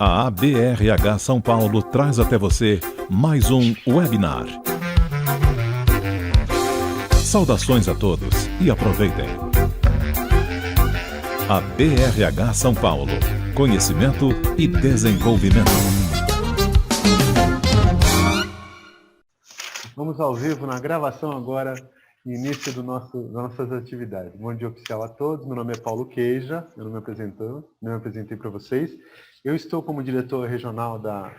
A ABRH São Paulo traz até você mais um webinar. Saudações a todos e aproveitem. A BRH São Paulo, conhecimento e desenvolvimento. Vamos ao vivo na gravação agora, início das nossas atividades. Bom dia oficial a todos, meu nome é Paulo Queija, eu não me apresentei para vocês. Eu estou como diretor regional da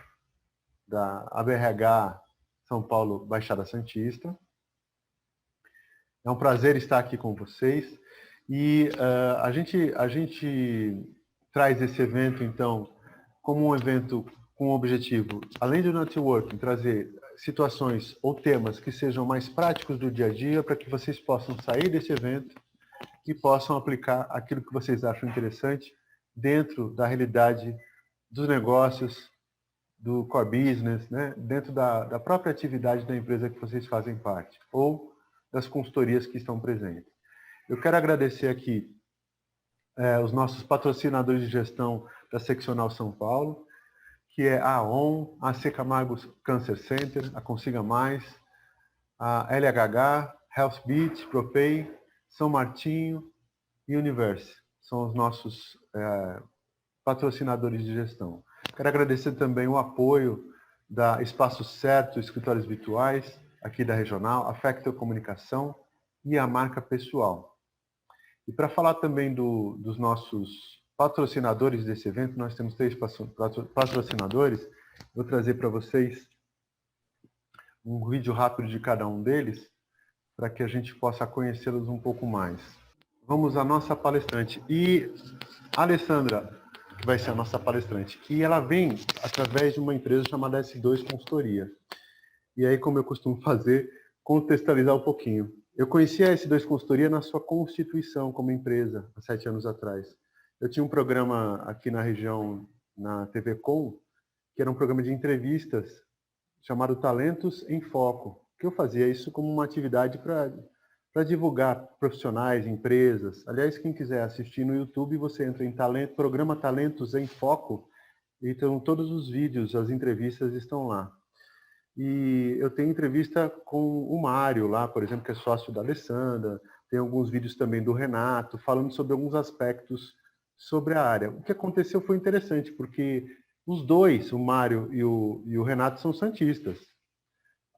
ABRH São Paulo Baixada Santista. É um prazer estar aqui com vocês. E a gente traz esse evento, então, como um evento com o objetivo, além do networking, trazer situações ou temas que sejam mais práticos do dia a dia, para que vocês possam sair desse evento e possam aplicar aquilo que vocês acham interessante dentro da realidade dos negócios, do core business, né? Dentro da própria atividade da empresa que vocês fazem parte, ou das consultorias que estão presentes. Eu quero agradecer aqui os nossos patrocinadores de gestão da Seccional São Paulo, que é a AON, a C. Camargo Cancer Center, a Consiga Mais, a LHH, Healthbit, Propay, São Martinho e Universe. São os nossos patrocinadores de gestão. Quero agradecer também o apoio da Espaço Certo, Escritórios Virtuais, aqui da Regional, a Factor Comunicação e a Marca Pessoal. E para falar também dos nossos patrocinadores desse evento, nós temos 3 patrocinadores. Vou trazer para vocês um vídeo rápido de cada um deles, para que a gente possa conhecê-los um pouco mais. Vamos à nossa palestrante. E a Alessandra, que vai ser a nossa palestrante, que ela vem através de uma empresa chamada S2 Consultoria. E aí, como eu costumo fazer, contextualizar um pouquinho. Eu conheci a S2 Consultoria na sua constituição como empresa, há 7 anos atrás. Eu tinha um programa aqui na região, na TV Com, que era um programa de entrevistas chamado Talentos em Foco, que eu fazia isso como uma atividade para divulgar profissionais, empresas. Aliás, quem quiser assistir no YouTube, você entra em programa Talentos em Foco, então todos os vídeos, as entrevistas estão lá. E eu tenho entrevista com o Mário lá, por exemplo, que é sócio da Alessandra, tem alguns vídeos também do Renato, falando sobre alguns aspectos sobre a área. O que aconteceu foi interessante, porque os dois, o Mário e o Renato, são santistas.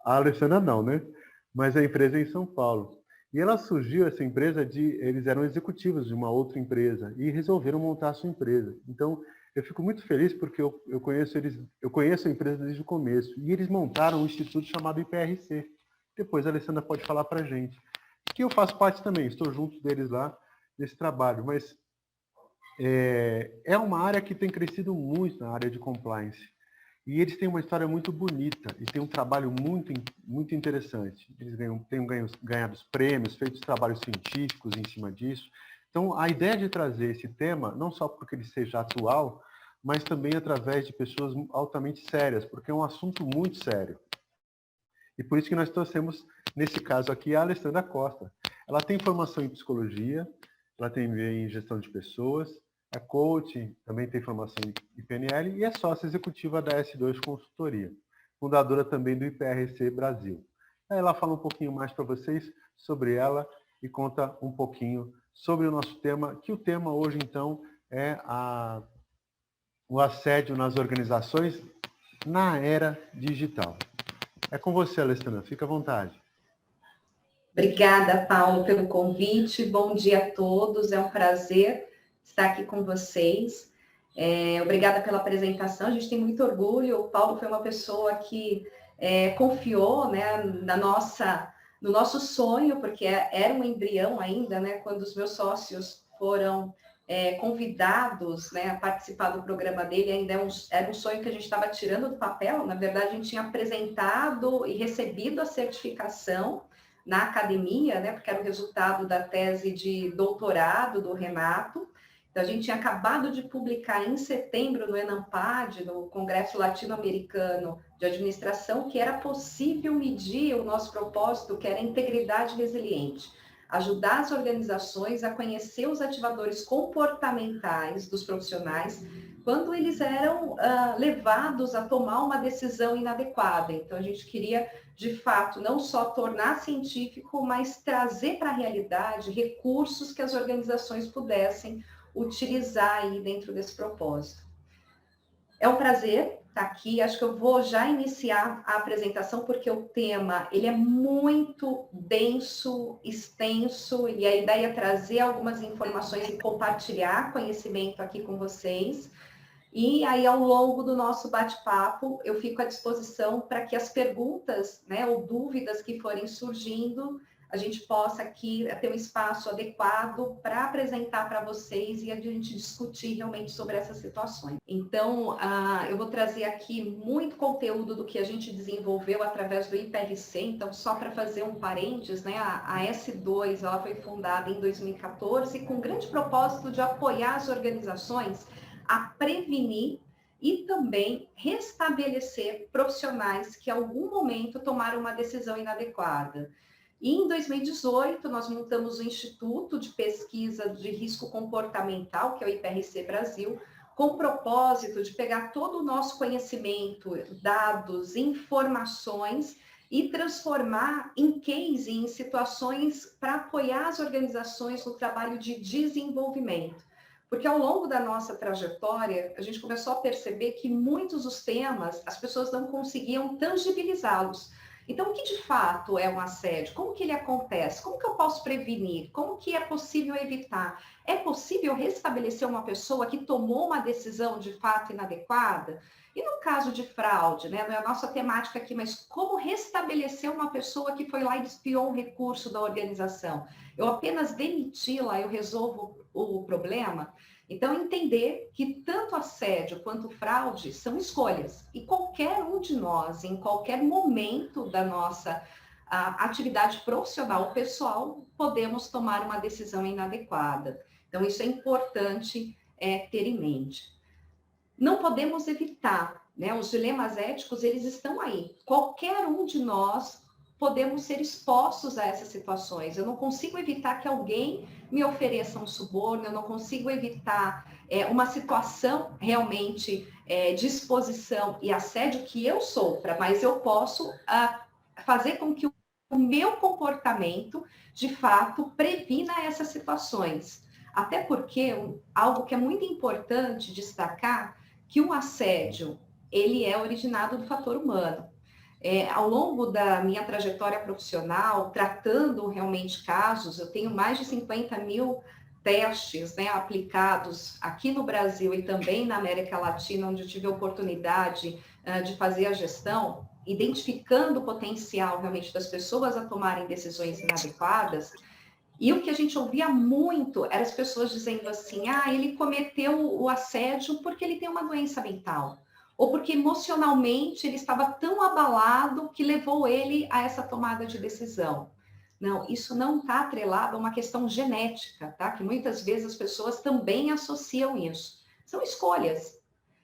A Alessandra não, né? Mas a empresa é em São Paulo. E ela surgiu, essa empresa, eles eram executivos de uma outra empresa e resolveram montar a sua empresa. Então, eu fico muito feliz porque eu conheço a empresa desde o começo. E eles montaram um instituto chamado IPRC. Depois a Alessandra pode falar para a gente. Que eu faço parte também, estou junto deles lá nesse trabalho. Mas é uma área que tem crescido muito na área de compliance. E eles têm uma história muito bonita e têm um trabalho muito, muito interessante. Eles têm ganhado prêmios, feito trabalhos científicos em cima disso. Então, a ideia de trazer esse tema, não só porque ele seja atual, mas também através de pessoas altamente sérias, porque é um assunto muito sério. E por isso que nós trouxemos, nesse caso aqui, a Alessandra Costa. Ela tem formação em psicologia, ela tem MBA em gestão de pessoas, é coach, também tem formação em PNL e é sócia executiva da S2 Consultoria, fundadora também do IPRC Brasil. Aí ela fala um pouquinho mais para vocês sobre ela e conta um pouquinho sobre o nosso tema, que o tema hoje, então, é o assédio nas organizações na era digital. É com você, Alessandra, fica à vontade. Obrigada, Paulo, pelo convite. Bom dia a todos, é um prazer estar aqui com vocês. Obrigada pela apresentação, a gente tem muito orgulho. O Paulo foi uma pessoa que confiou, né, no nosso sonho, porque era um embrião ainda, né, quando os meus sócios foram convidados, né, a participar do programa dele. Ainda era um sonho que a gente estava tirando do papel. Na verdade, a gente tinha apresentado e recebido a certificação na academia, né, porque era o resultado da tese de doutorado do Renato. Então, a gente tinha acabado de publicar em setembro no ENAMPAD, no Congresso Latino-Americano de Administração, que era possível medir o nosso propósito, que era integridade resiliente. ajudar as organizações a conhecer os ativadores comportamentais dos profissionais quando eles eram levados a tomar uma decisão inadequada. Então, a gente queria, de fato, não só tornar científico, mas trazer para a realidade recursos que as organizações pudessem utilizar aí dentro desse propósito. É um prazer estar aqui. Acho que eu vou já iniciar a apresentação, porque o tema ele é muito denso, extenso, e a ideia é trazer algumas informações e compartilhar conhecimento aqui com vocês. E aí, ao longo do nosso bate-papo, eu fico à disposição para que as perguntas, né, ou dúvidas que forem surgindo, a gente possa aqui ter um espaço adequado para apresentar para vocês e a gente discutir realmente sobre essas situações. Então, eu vou trazer aqui muito conteúdo do que a gente desenvolveu através do IPRC. Então, só para fazer um parênteses, né, a S2 ela foi fundada em 2014 com o grande propósito de apoiar as organizações a prevenir e também restabelecer profissionais que em algum momento tomaram uma decisão inadequada. E em 2018, nós montamos o Instituto de Pesquisa de Risco Comportamental, que é o IPRC Brasil, com o propósito de pegar todo o nosso conhecimento, dados, informações e transformar em case, em situações para apoiar as organizações no trabalho de desenvolvimento. Porque ao longo da nossa trajetória, a gente começou a perceber que muitos dos temas, as pessoas não conseguiam tangibilizá-los. Então, o que de fato é um assédio? Como que ele acontece? Como que eu posso prevenir? Como que é possível evitar? É possível restabelecer uma pessoa que tomou uma decisão de fato inadequada? E no caso de fraude, né, não é a nossa temática aqui, mas como restabelecer uma pessoa que foi lá e desviou um recurso da organização? Eu apenas demiti-la, eu resolvo o problema? Então, entender que tanto assédio quanto fraude são escolhas. E qualquer um de nós, em qualquer momento da nossa atividade profissional pessoal, podemos tomar uma decisão inadequada. Então, isso é importante ter em mente. Não podemos evitar, né? Os dilemas éticos, eles estão aí. Qualquer um de nós podemos ser expostos a essas situações. Eu não consigo evitar que alguém me ofereça um suborno, eu não consigo evitar uma situação realmente de exposição e assédio que eu sofra, mas eu posso fazer com que o meu comportamento, de fato, previna essas situações. Até porque algo que é muito importante destacar, que o assédio, ele é originado do fator humano. Ao longo da minha trajetória profissional, tratando realmente casos, eu tenho mais de 50 mil testes, né, aplicados aqui no Brasil e também na América Latina, onde eu tive a oportunidade de fazer a gestão, identificando o potencial realmente das pessoas a tomarem decisões inadequadas. E o que a gente ouvia muito eram as pessoas dizendo assim, ele cometeu o assédio porque ele tem uma doença mental. Ou porque emocionalmente ele estava tão abalado que levou ele a essa tomada de decisão. Não, isso não está atrelado a uma questão genética, tá? Que muitas vezes as pessoas também associam isso. São escolhas.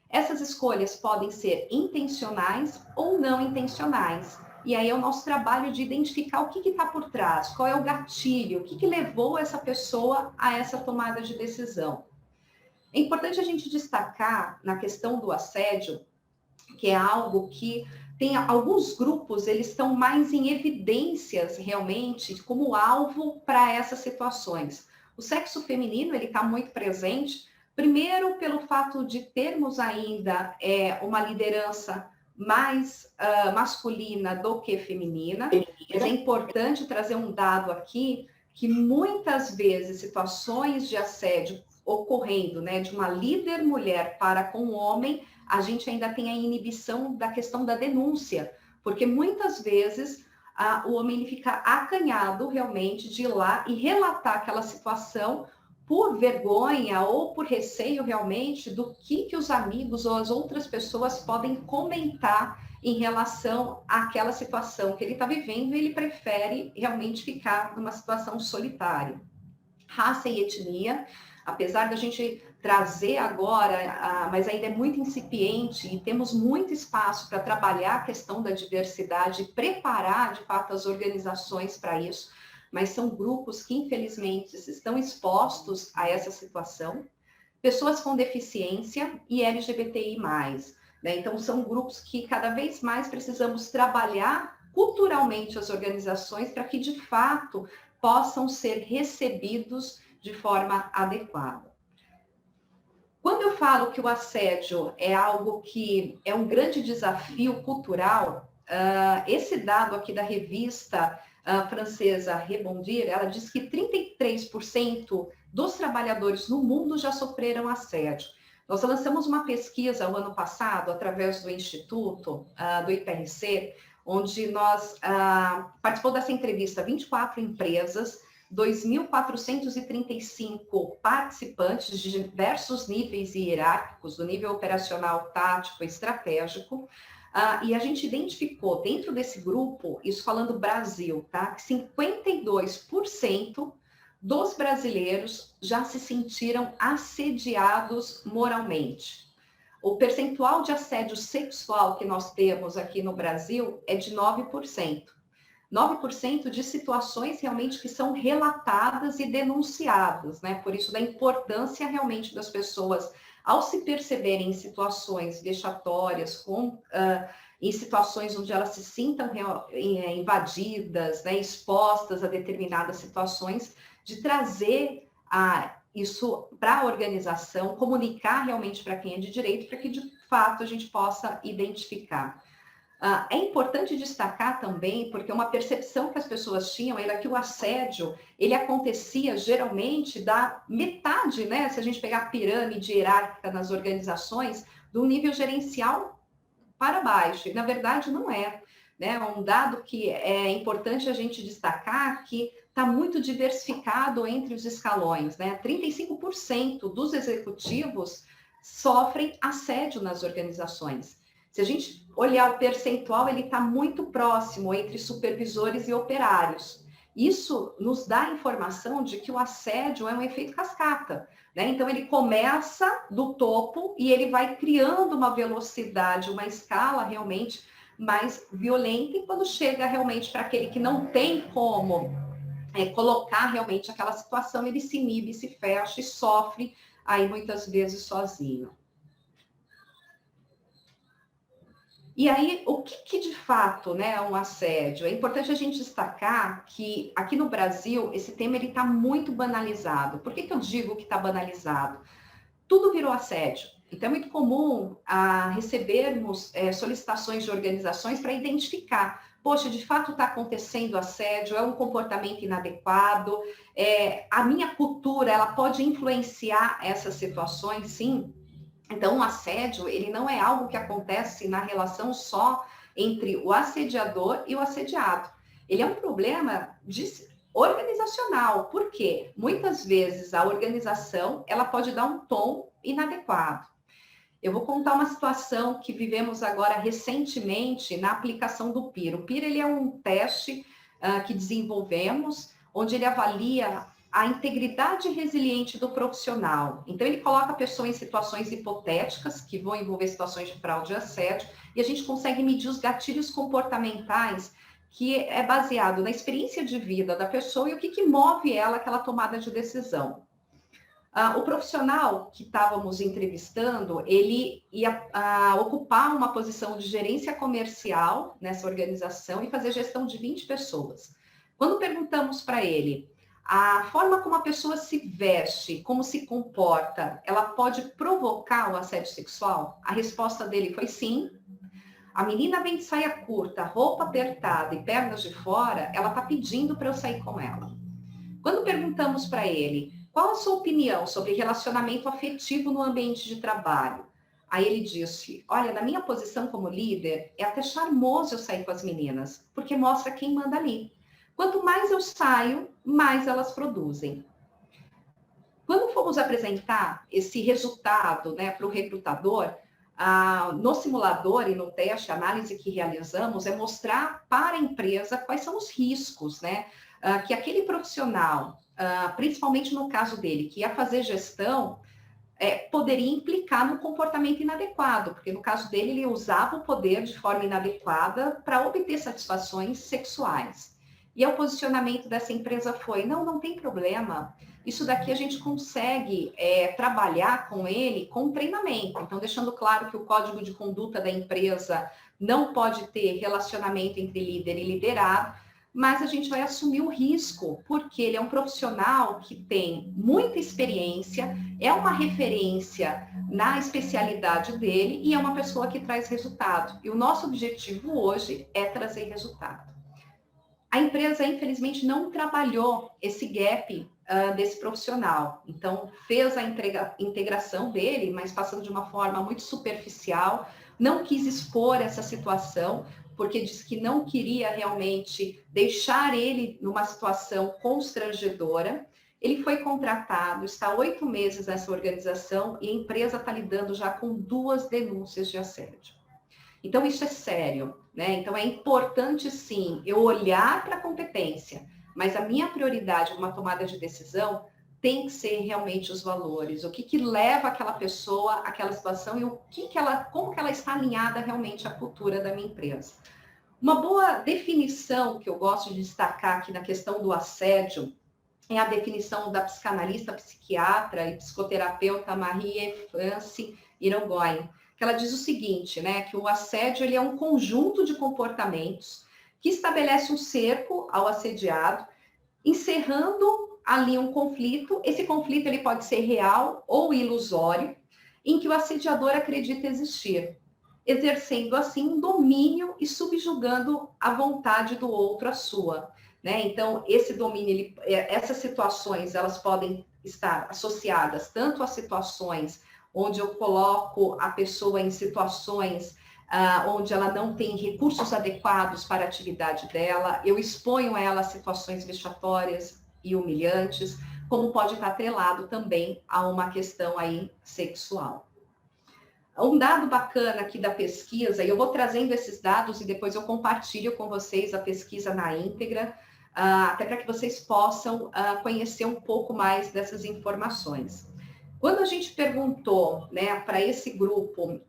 Essas escolhas podem ser intencionais ou não intencionais. E aí é o nosso trabalho de identificar o que está por trás, qual é o gatilho, o que levou essa pessoa a essa tomada de decisão. É importante a gente destacar na questão do assédio, que é algo que tem alguns grupos, eles estão mais em evidências realmente como alvo para essas situações. O sexo feminino, ele está muito presente, primeiro pelo fato de termos ainda uma liderança mais masculina do que feminina, mas é importante trazer um dado aqui, que muitas vezes situações de assédio ocorrendo, né, de uma líder mulher para com o homem, a gente ainda tem a inibição da questão da denúncia, porque muitas vezes o homem fica acanhado realmente de ir lá e relatar aquela situação por vergonha ou por receio realmente do que os amigos ou as outras pessoas podem comentar em relação àquela situação que ele está vivendo, e ele prefere realmente ficar numa situação solitária. Raça e etnia, apesar da gente trazer agora, mas ainda é muito incipiente e temos muito espaço para trabalhar a questão da diversidade e preparar, de fato, as organizações para isso. mas são grupos que, infelizmente, estão expostos a essa situação, pessoas com deficiência e LGBTI+. Né? Então, são grupos que cada vez mais precisamos trabalhar culturalmente as organizações para que, de fato, possam ser recebidos de forma adequada. Quando eu falo que o assédio é algo que é um grande desafio cultural, esse dado aqui da revista francesa Rebondir, ela diz que 33% dos trabalhadores no mundo já sofreram assédio. Nós lançamos uma pesquisa o ano passado, através do Instituto, do IPRC, onde nós participou dessa entrevista 24 empresas, 2.435 participantes de diversos níveis hierárquicos, do nível operacional, tático e estratégico, e a gente identificou dentro desse grupo, isso falando Brasil, tá? Que 52% dos brasileiros já se sentiram assediados moralmente. O percentual de assédio sexual que nós temos aqui no Brasil é de 9%. 9% de situações realmente que são relatadas e denunciadas, né? Por isso da importância realmente das pessoas, ao se perceberem em situações vexatórias, em situações onde elas se sintam invadidas, né, expostas a determinadas situações, de trazer isso para a organização, comunicar realmente para quem é de direito, para que de fato a gente possa identificar. É importante destacar também, porque uma percepção que as pessoas tinham era que o assédio, ele acontecia geralmente da metade, né? Se a gente pegar a pirâmide hierárquica nas organizações, do nível gerencial para baixo. E, na verdade, não é. Né? Um dado que é importante a gente destacar que está muito diversificado entre os escalões. Né? 35% dos executivos sofrem assédio nas organizações. Se a gente olhar o percentual, ele está muito próximo entre supervisores e operários. Isso nos dá a informação de que o assédio é um efeito cascata, né? Então, ele começa do topo e ele vai criando uma velocidade, uma escala realmente mais violenta, e quando chega realmente para aquele que não tem como colocar realmente aquela situação, ele se inibe, se fecha e sofre aí muitas vezes sozinho. E aí, o que de fato, né, é um assédio? É importante a gente destacar que aqui no Brasil, esse tema está muito banalizado. Por que eu digo que está banalizado? Tudo virou assédio. Então, é muito comum recebermos solicitações de organizações para identificar, poxa, de fato está acontecendo assédio, é um comportamento inadequado, a minha cultura, ela pode influenciar essas situações, sim. Então, o assédio, ele não é algo que acontece na relação só entre o assediador e o assediado. Ele é um problema organizacional. Por quê? Muitas vezes a organização, ela pode dar um tom inadequado. Eu vou contar uma situação que vivemos agora recentemente na aplicação do PIR. O PIR, ele é um teste que desenvolvemos, onde ele avalia a integridade resiliente do profissional. Então, ele coloca a pessoa em situações hipotéticas, que vão envolver situações de fraude e assédio, e a gente consegue medir os gatilhos comportamentais, que é baseado na experiência de vida da pessoa e o que move ela àquela tomada de decisão. O profissional que estávamos entrevistando, ele ia ocupar uma posição de gerência comercial nessa organização e fazer gestão de 20 pessoas. Quando perguntamos para ele, a forma como a pessoa se veste, como se comporta, ela pode provocar o assédio sexual? A resposta dele foi sim. A menina vem de saia curta, roupa apertada e pernas de fora, ela está pedindo para eu sair com ela. Quando perguntamos para ele, qual a sua opinião sobre relacionamento afetivo no ambiente de trabalho? Aí ele disse, olha, na minha posição como líder, é até charmoso eu sair com as meninas, porque mostra quem manda ali. Quanto mais eu saio, mais elas produzem. Quando fomos apresentar esse resultado, né, para o recrutador, no simulador e no teste, a análise que realizamos é mostrar para a empresa quais são os riscos, né, que aquele profissional, principalmente no caso dele, que ia fazer gestão, poderia implicar no comportamento inadequado, porque no caso dele, ele usava o poder de forma inadequada para obter satisfações sexuais. E o posicionamento dessa empresa foi, não tem problema, isso daqui a gente consegue trabalhar com ele com treinamento. Então, deixando claro que o código de conduta da empresa não pode ter relacionamento entre líder e liderado, mas a gente vai assumir o risco, porque ele é um profissional que tem muita experiência, é uma referência na especialidade dele e é uma pessoa que traz resultado. E o nosso objetivo hoje é trazer resultado. A empresa, infelizmente, não trabalhou esse gap desse profissional. Então, fez a integração dele, mas passando de uma forma muito superficial, não quis expor essa situação, porque disse que não queria realmente deixar ele numa situação constrangedora. Ele foi contratado, está 8 meses nessa organização e a empresa está lidando já com 2 denúncias de assédio. Então, isso é sério, né? Então, é importante, sim, eu olhar para a competência, mas a minha prioridade numa tomada de decisão tem que ser realmente os valores. O que leva aquela pessoa àquela situação e como que ela está alinhada realmente à cultura da minha empresa. Uma boa definição que eu gosto de destacar aqui na questão do assédio é a definição da psicanalista, psiquiatra e psicoterapeuta Marie-France Irigoyen, que ela diz o seguinte, né, que o assédio ele é um conjunto de comportamentos que estabelece um cerco ao assediado, encerrando ali um conflito. Esse conflito ele pode ser real ou ilusório, em que o assediador acredita existir, exercendo assim um domínio e subjugando a vontade do outro à sua, né? Então, esse domínio, essas situações, elas podem estar associadas tanto a situações onde eu coloco a pessoa em situações onde ela não tem recursos adequados para a atividade dela, eu exponho ela a situações vexatórias e humilhantes, como pode estar atrelado também a uma questão aí sexual. Um dado bacana aqui da pesquisa, e eu vou trazendo esses dados e depois eu compartilho com vocês a pesquisa na íntegra, até para que vocês possam conhecer um pouco mais dessas informações. Quando a gente perguntou, né, para esse grupo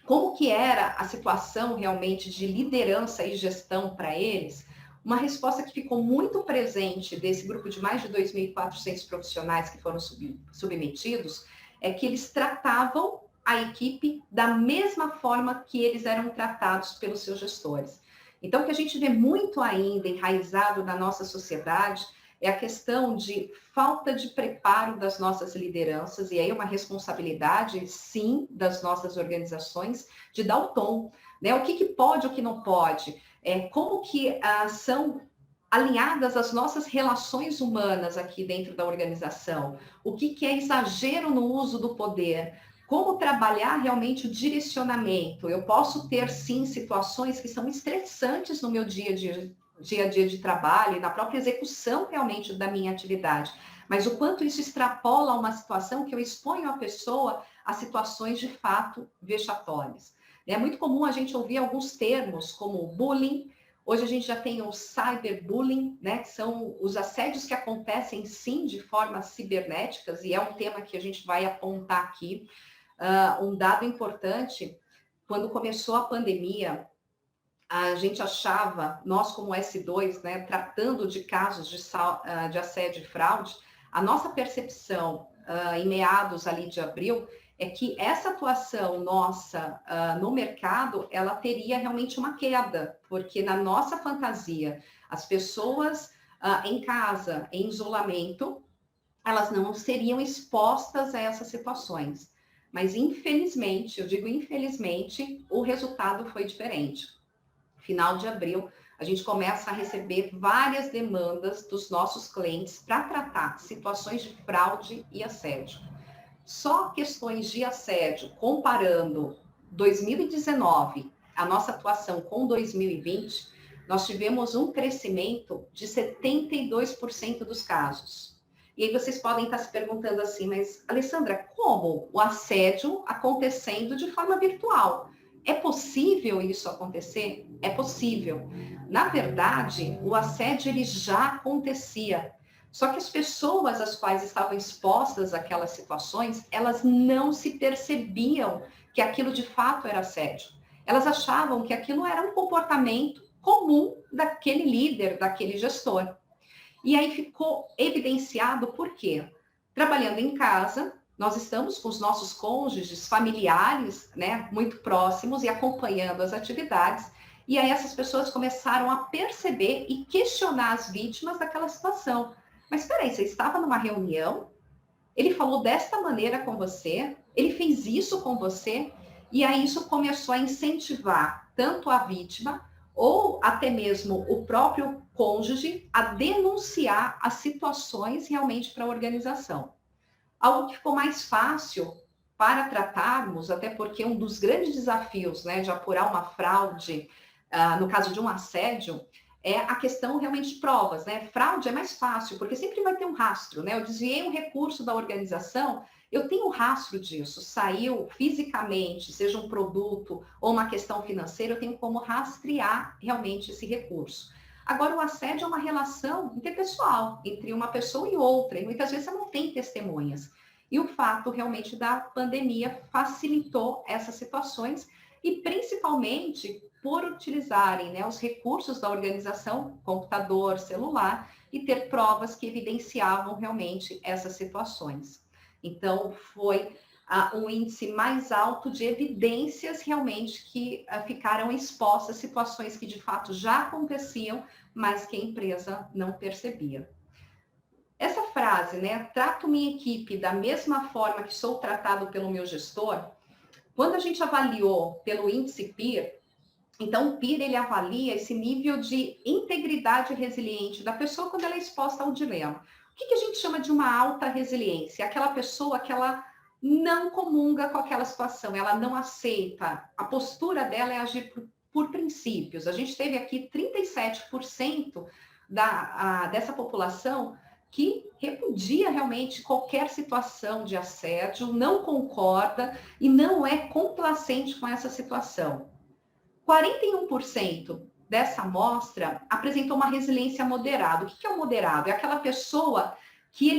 como que era a situação realmente de liderança e gestão para eles, uma resposta que ficou muito presente desse grupo de mais de 2.400 profissionais que foram submetidos é que eles tratavam a equipe da mesma forma que eles eram tratados pelos seus gestores. Então, o que a gente vê muito ainda enraizado na nossa sociedade é a questão de falta de preparo das nossas lideranças, e aí uma responsabilidade, sim, das nossas organizações, de dar o tom, né? O que pode, o que não pode, como que são alinhadas as nossas relações humanas aqui dentro da organização, o que é exagero no uso do poder, como trabalhar realmente o direcionamento. Eu posso ter, sim, situações que são estressantes no meu dia a dia de trabalho e na própria execução realmente da minha atividade, mas o quanto isso extrapola uma situação que eu exponho a pessoa a situações de fato vexatórias. É muito comum a gente ouvir alguns termos como bullying. Hoje a gente já tem o cyberbullying, né, que são os assédios que acontecem sim de formas cibernéticas, e é um tema que a gente vai apontar aqui. Um dado importante, quando começou a pandemia, a gente achava, nós como S2, né, tratando de casos de assédio e fraude, a nossa percepção em meados ali de abril é que essa atuação nossa no mercado, ela teria realmente uma queda, porque na nossa fantasia, as pessoas em casa, em isolamento, elas não seriam expostas a essas situações. Mas infelizmente, eu digo infelizmente, o resultado foi diferente. Final de abril, a gente começa a receber várias demandas dos nossos clientes para tratar situações de fraude e assédio. Só questões de assédio, comparando 2019, a nossa atuação com 2020, nós tivemos um crescimento de 72% dos casos. E aí vocês podem estar se perguntando assim, mas Alessandra, como o assédio acontecendo de forma virtual? É possível isso acontecer? É possível. Na verdade, o assédio ele já acontecia. Só que as pessoas às quais estavam expostas àquelas situações, elas não se percebiam que aquilo de fato era assédio. Elas achavam que aquilo era um comportamento comum daquele líder, daquele gestor. E aí ficou evidenciado por quê? Trabalhando em casa, nós estamos com os nossos cônjuges, familiares, né, muito próximos e acompanhando as atividades. E aí essas pessoas começaram a perceber e questionar as vítimas daquela situação. Mas espera aí, você estava numa reunião? Ele falou desta maneira com você? Ele fez isso com você? E aí isso começou a incentivar tanto a vítima ou até mesmo o próprio cônjuge a denunciar as situações realmente para a organização. Algo que ficou mais fácil para tratarmos, até porque um dos grandes desafios, né, de apurar uma fraude, no caso de um assédio, é a questão realmente de provas, né? Fraude é mais fácil, porque sempre vai ter um rastro, né? Eu desviei um recurso da organização, eu tenho um rastro disso, saiu fisicamente, seja um produto ou uma questão financeira, eu tenho como rastrear realmente esse recurso. Agora, o assédio é uma relação interpessoal entre uma pessoa e outra, e muitas vezes você não tem testemunhas. E o fato realmente da pandemia facilitou essas situações, e principalmente por utilizarem, né, os recursos da organização, computador, celular, e ter provas que evidenciavam realmente essas situações. Então, foi um índice mais alto de evidências realmente que ficaram expostas, situações que de fato já aconteciam, mas que a empresa não percebia. Essa frase, né, trato minha equipe da mesma forma que sou tratado pelo meu gestor, quando a gente avaliou pelo índice PEER, então o PEER ele avalia esse nível de integridade resiliente da pessoa quando ela é exposta ao dilema. O que a gente chama de uma alta resiliência? Aquela pessoa que ela não comunga com aquela situação, ela não aceita. A postura dela é agir por princípios. A gente teve aqui 37% dessa população que repudia realmente qualquer situação de assédio, não concorda e não é complacente com essa situação. 41% dessa amostra apresentou uma resiliência moderada. O que é o moderado? É aquela pessoa que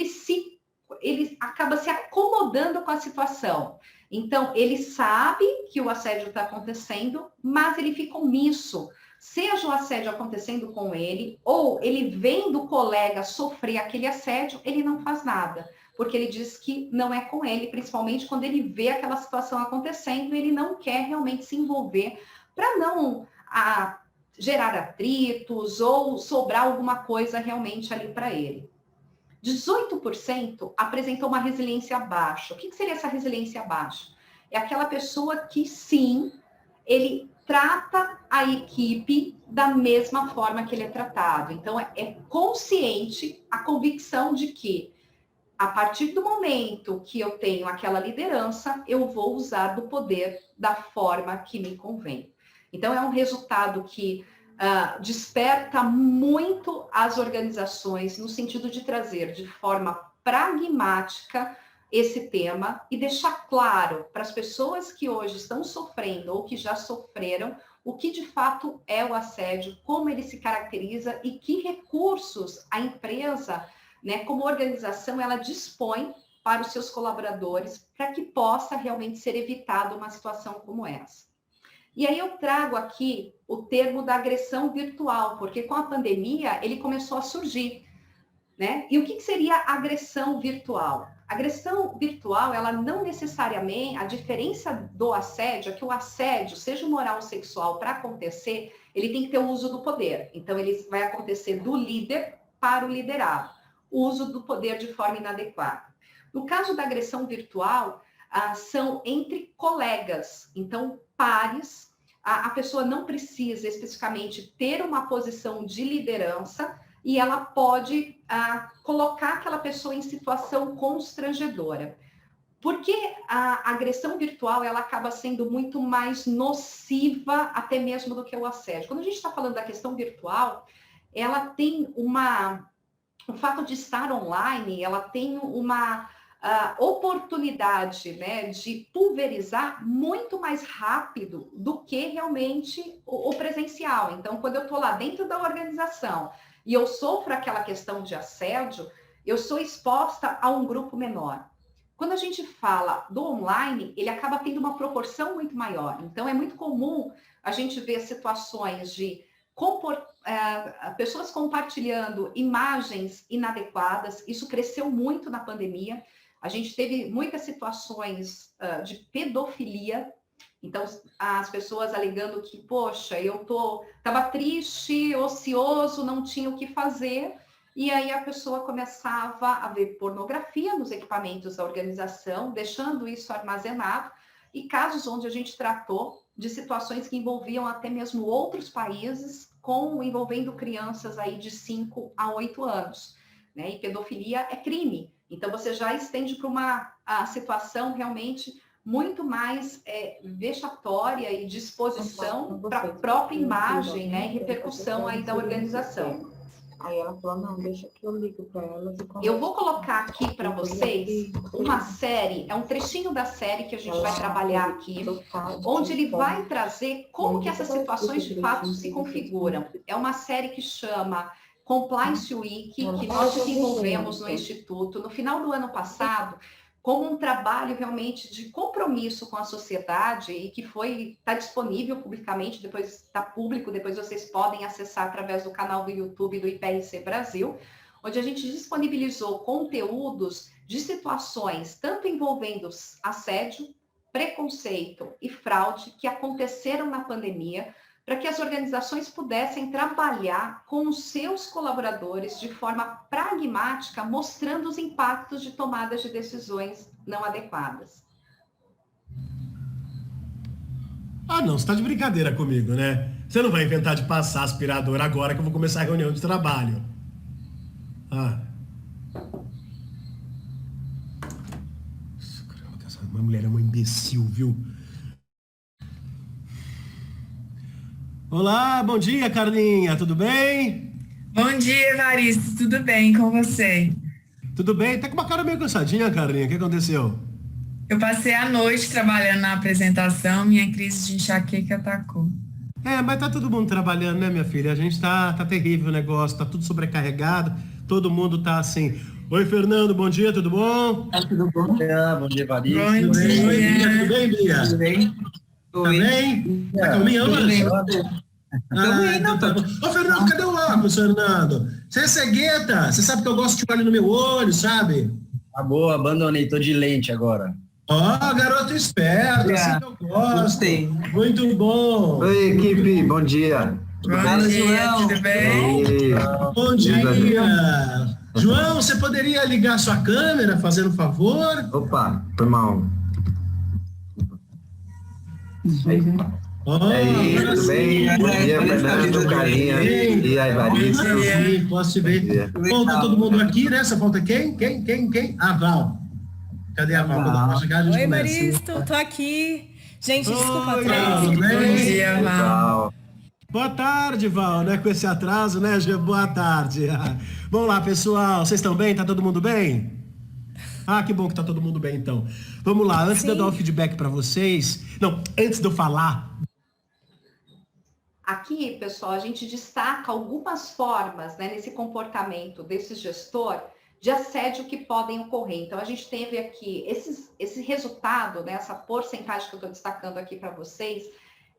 ele acaba se acomodando com a situação. Então, ele sabe que o assédio está acontecendo, mas ele fica omisso. Seja o assédio acontecendo com ele, ou ele vendo o colega sofrer aquele assédio, ele não faz nada. Porque ele diz que não é com ele, principalmente quando ele vê aquela situação acontecendo, ele não quer realmente se envolver para não gerar atritos ou sobrar alguma coisa realmente ali para ele. 18% apresentou uma resiliência baixa. O que seria essa resiliência baixa? É aquela pessoa que, sim, ele trata a equipe da mesma forma que ele é tratado. Então, é consciente a convicção de que, a partir do momento que eu tenho aquela liderança, eu vou usar do poder da forma que me convém. Então, é um resultado que desperta muito as organizações no sentido de trazer de forma pragmática esse tema e deixar claro para as pessoas que hoje estão sofrendo ou que já sofreram o que de fato é o assédio, como ele se caracteriza e que recursos a empresa, né, como organização, ela dispõe para os seus colaboradores para que possa realmente ser evitada uma situação como essa. E aí eu trago aqui o termo da agressão virtual, porque com a pandemia ele começou a surgir, né? E o que seria agressão virtual? Agressão virtual, ela não necessariamente, a diferença do assédio é que o assédio, seja moral ou sexual, para acontecer, ele tem que ter o uso do poder. Então, ele vai acontecer do líder para o liderado, o uso do poder de forma inadequada. No caso da agressão virtual, são entre colegas, então pares, a pessoa não precisa especificamente ter uma posição de liderança e ela pode colocar aquela pessoa em situação constrangedora. Porque a agressão virtual ela acaba sendo muito mais nociva até mesmo do que o assédio. Quando a gente está falando da questão virtual, ela tem o fato de estar online, ela tem uma oportunidade, né, de pulverizar muito mais rápido do que realmente o presencial. Então, quando eu estou lá dentro da organização e eu sofro aquela questão de assédio, eu sou exposta a um grupo menor. Quando a gente fala do online, ele acaba tendo uma proporção muito maior. Então, é muito comum a gente ver situações de pessoas compartilhando imagens inadequadas, isso cresceu muito na pandemia. A gente teve muitas situações de pedofilia, então as pessoas alegando que, poxa, estava triste, ocioso, não tinha o que fazer, e aí a pessoa começava a ver pornografia nos equipamentos da organização, deixando isso armazenado, e casos onde a gente tratou de situações que envolviam até mesmo outros países, envolvendo crianças aí de 5 a 8 anos. Né? E pedofilia é crime. Então, você já estende para uma situação realmente muito mais vexatória e de exposição para a própria imagem, né? E repercussão aí da organização. Aí ela falou, não, deixa que eu ligo para elas. Eu vou colocar aqui para vocês uma série, é um trechinho da série que a gente vai trabalhar aqui, onde ele vai trazer como que essas situações de fato se configuram. É uma série que chama Compliance Week, que nós desenvolvemos no Instituto no final do ano passado, como um trabalho realmente de compromisso com a sociedade e que está disponível publicamente, depois está público, depois vocês podem acessar através do canal do YouTube do IPRC Brasil, onde a gente disponibilizou conteúdos de situações tanto envolvendo assédio, preconceito e fraude que aconteceram na pandemia, para que as organizações pudessem trabalhar com os seus colaboradores de forma pragmática, mostrando os impactos de tomadas de decisões não adequadas. Ah, não, você está de brincadeira comigo, né? Você não vai inventar de passar aspirador agora que eu vou começar a reunião de trabalho. Ah. Essa mulher é uma imbecil, viu? Olá, bom dia, Carlinha, tudo bem? Bom dia, Evaristo, tudo bem com você? Tudo bem? Tá com uma cara meio cansadinha, Carlinha, o que aconteceu? Eu passei a noite trabalhando na apresentação, minha crise de enxaqueca atacou. Mas tá todo mundo trabalhando, né, minha filha? A gente tá terrível o negócio, tá tudo sobrecarregado, todo mundo tá assim. Oi, Fernando, bom dia, tudo bom? Tudo bom? Bom dia, Evaristo. Bom dia. Oi, Bia, tudo bem, Bia? Tudo bem? Tá bem? Tá calminha hoje? Então tá bom. Ô, Fernando, cadê o óculos, Fernando? Você é cegueta? Você sabe que eu gosto de olho no meu olho, sabe? Tá boa, abandonei, tô de lente agora. Garoto esperto, assim que eu gosto. Gostei. Muito bom. Oi, equipe, bom dia. Bom dia, tudo bem? Bom dia. João, você poderia ligar sua câmera, fazendo um favor? Opa, foi mal. Tudo bem? Bom dia, Fernando, Carlinha e a Evaristo. Sim, posso te ver. Bom, tá todo mundo aqui, né? Só falta quem? Quem? A Val. Cadê a Val? Oi, Evaristo, tô aqui. Gente, desculpa, Val, Bom dia, Val. Boa tarde, Val, né? Com esse atraso, né, Gê? Boa tarde. Vamos lá, pessoal. Vocês estão bem? Tá todo mundo bem? Que bom que tá todo mundo bem, então. Vamos lá, antes de eu dar o feedback para vocês... Não, antes de eu falar... Aqui, pessoal, a gente destaca algumas formas, né, nesse comportamento desse gestor de assédio que podem ocorrer. Então, a gente teve aqui esse resultado, né, essa porcentagem que eu estou destacando aqui para vocês,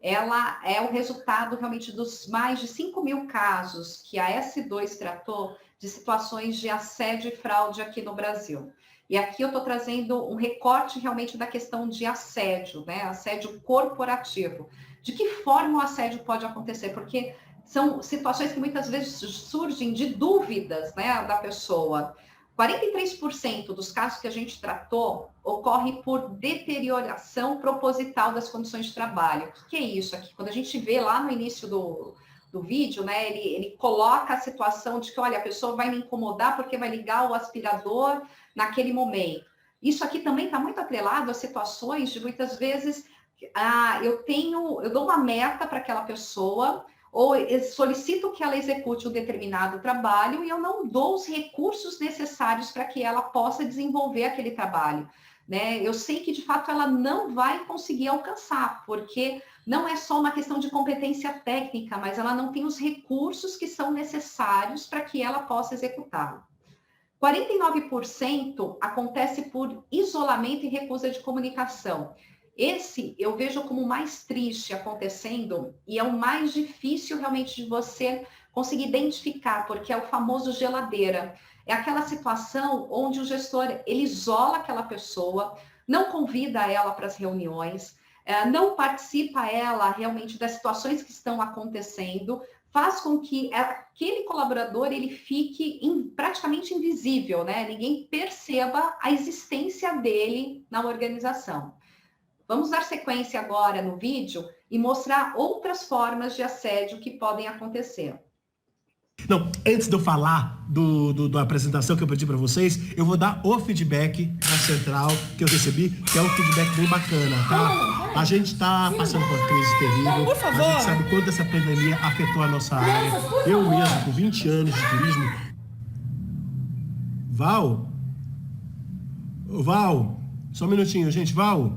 ela é o resultado realmente dos mais de 5.000 casos que a S2 tratou de situações de assédio e fraude aqui no Brasil. E aqui eu estou trazendo um recorte realmente da questão de assédio, né, assédio corporativo. De que forma o assédio pode acontecer? Porque são situações que muitas vezes surgem de dúvidas, né, da pessoa. 43% dos casos que a gente tratou ocorre por deterioração proposital das condições de trabalho. O que é isso aqui? Quando a gente vê lá no início do vídeo, né, ele coloca a situação de que, olha, a pessoa vai me incomodar porque vai ligar o aspirador naquele momento. Isso aqui também está muito atrelado a situações de muitas vezes... eu dou uma meta para aquela pessoa, ou solicito que ela execute um determinado trabalho e eu não dou os recursos necessários para que ela possa desenvolver aquele trabalho. Né? Eu sei que, de fato, ela não vai conseguir alcançar, porque não é só uma questão de competência técnica, mas ela não tem os recursos que são necessários para que ela possa executá-lo. 49% acontece por isolamento e recusa de comunicação. Esse eu vejo como o mais triste acontecendo e é o mais difícil realmente de você conseguir identificar, porque é o famoso geladeira. É aquela situação onde o gestor ele isola aquela pessoa, não convida ela para as reuniões, não participa ela realmente das situações que estão acontecendo, faz com que aquele colaborador ele fique praticamente invisível, né? Ninguém perceba a existência dele na organização. Vamos dar sequência agora no vídeo e mostrar outras formas de assédio que podem acontecer. Não, antes de eu falar da apresentação que eu pedi para vocês, eu vou dar o feedback da central que eu recebi, que é um feedback bem bacana, tá? A gente está passando por uma crise terrível. Por favor. A gente sabe quanto essa pandemia afetou a nossa área. Eu mesmo, com 20 anos de turismo. Val, só um minutinho, gente. Val,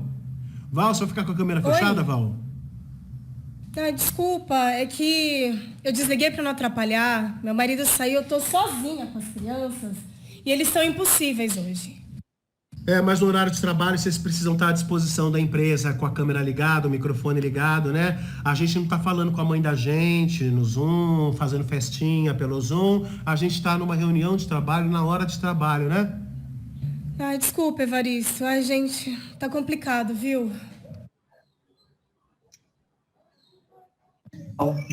só ficar com a câmera fechada, Val? Ah, desculpa, é que eu desliguei para não atrapalhar. Meu marido saiu, eu tô sozinha com as crianças e eles são impossíveis hoje. Mas no horário de trabalho vocês precisam estar à disposição da empresa com a câmera ligada, o microfone ligado, né? A gente não tá falando com a mãe da gente no Zoom, fazendo festinha pelo Zoom. A gente tá numa reunião de trabalho na hora de trabalho, né? Ai, desculpa, Evaristo. Ai, gente, tá complicado, viu?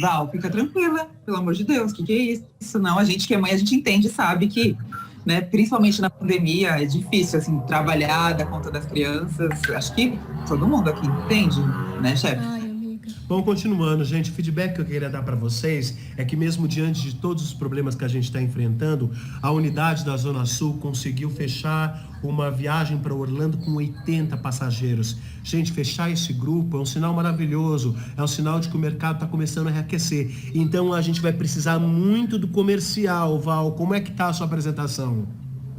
Val, fica tranquila, pelo amor de Deus, que é isso? Não, a gente que é mãe, a gente entende, sabe que, né, principalmente na pandemia, é difícil, assim, trabalhar, dar conta das crianças. Acho que todo mundo aqui entende, né, chefe? Ai, amiga. Bom, continuando, gente, o feedback que eu queria dar para vocês é que mesmo diante de todos os problemas que a gente está enfrentando, a unidade da Zona Sul conseguiu fechar uma viagem para Orlando com 80 passageiros. Gente, fechar esse grupo é um sinal maravilhoso, é um sinal de que o mercado está começando a reaquecer. Então a gente vai precisar muito do comercial, Val. Como é que tá a sua apresentação?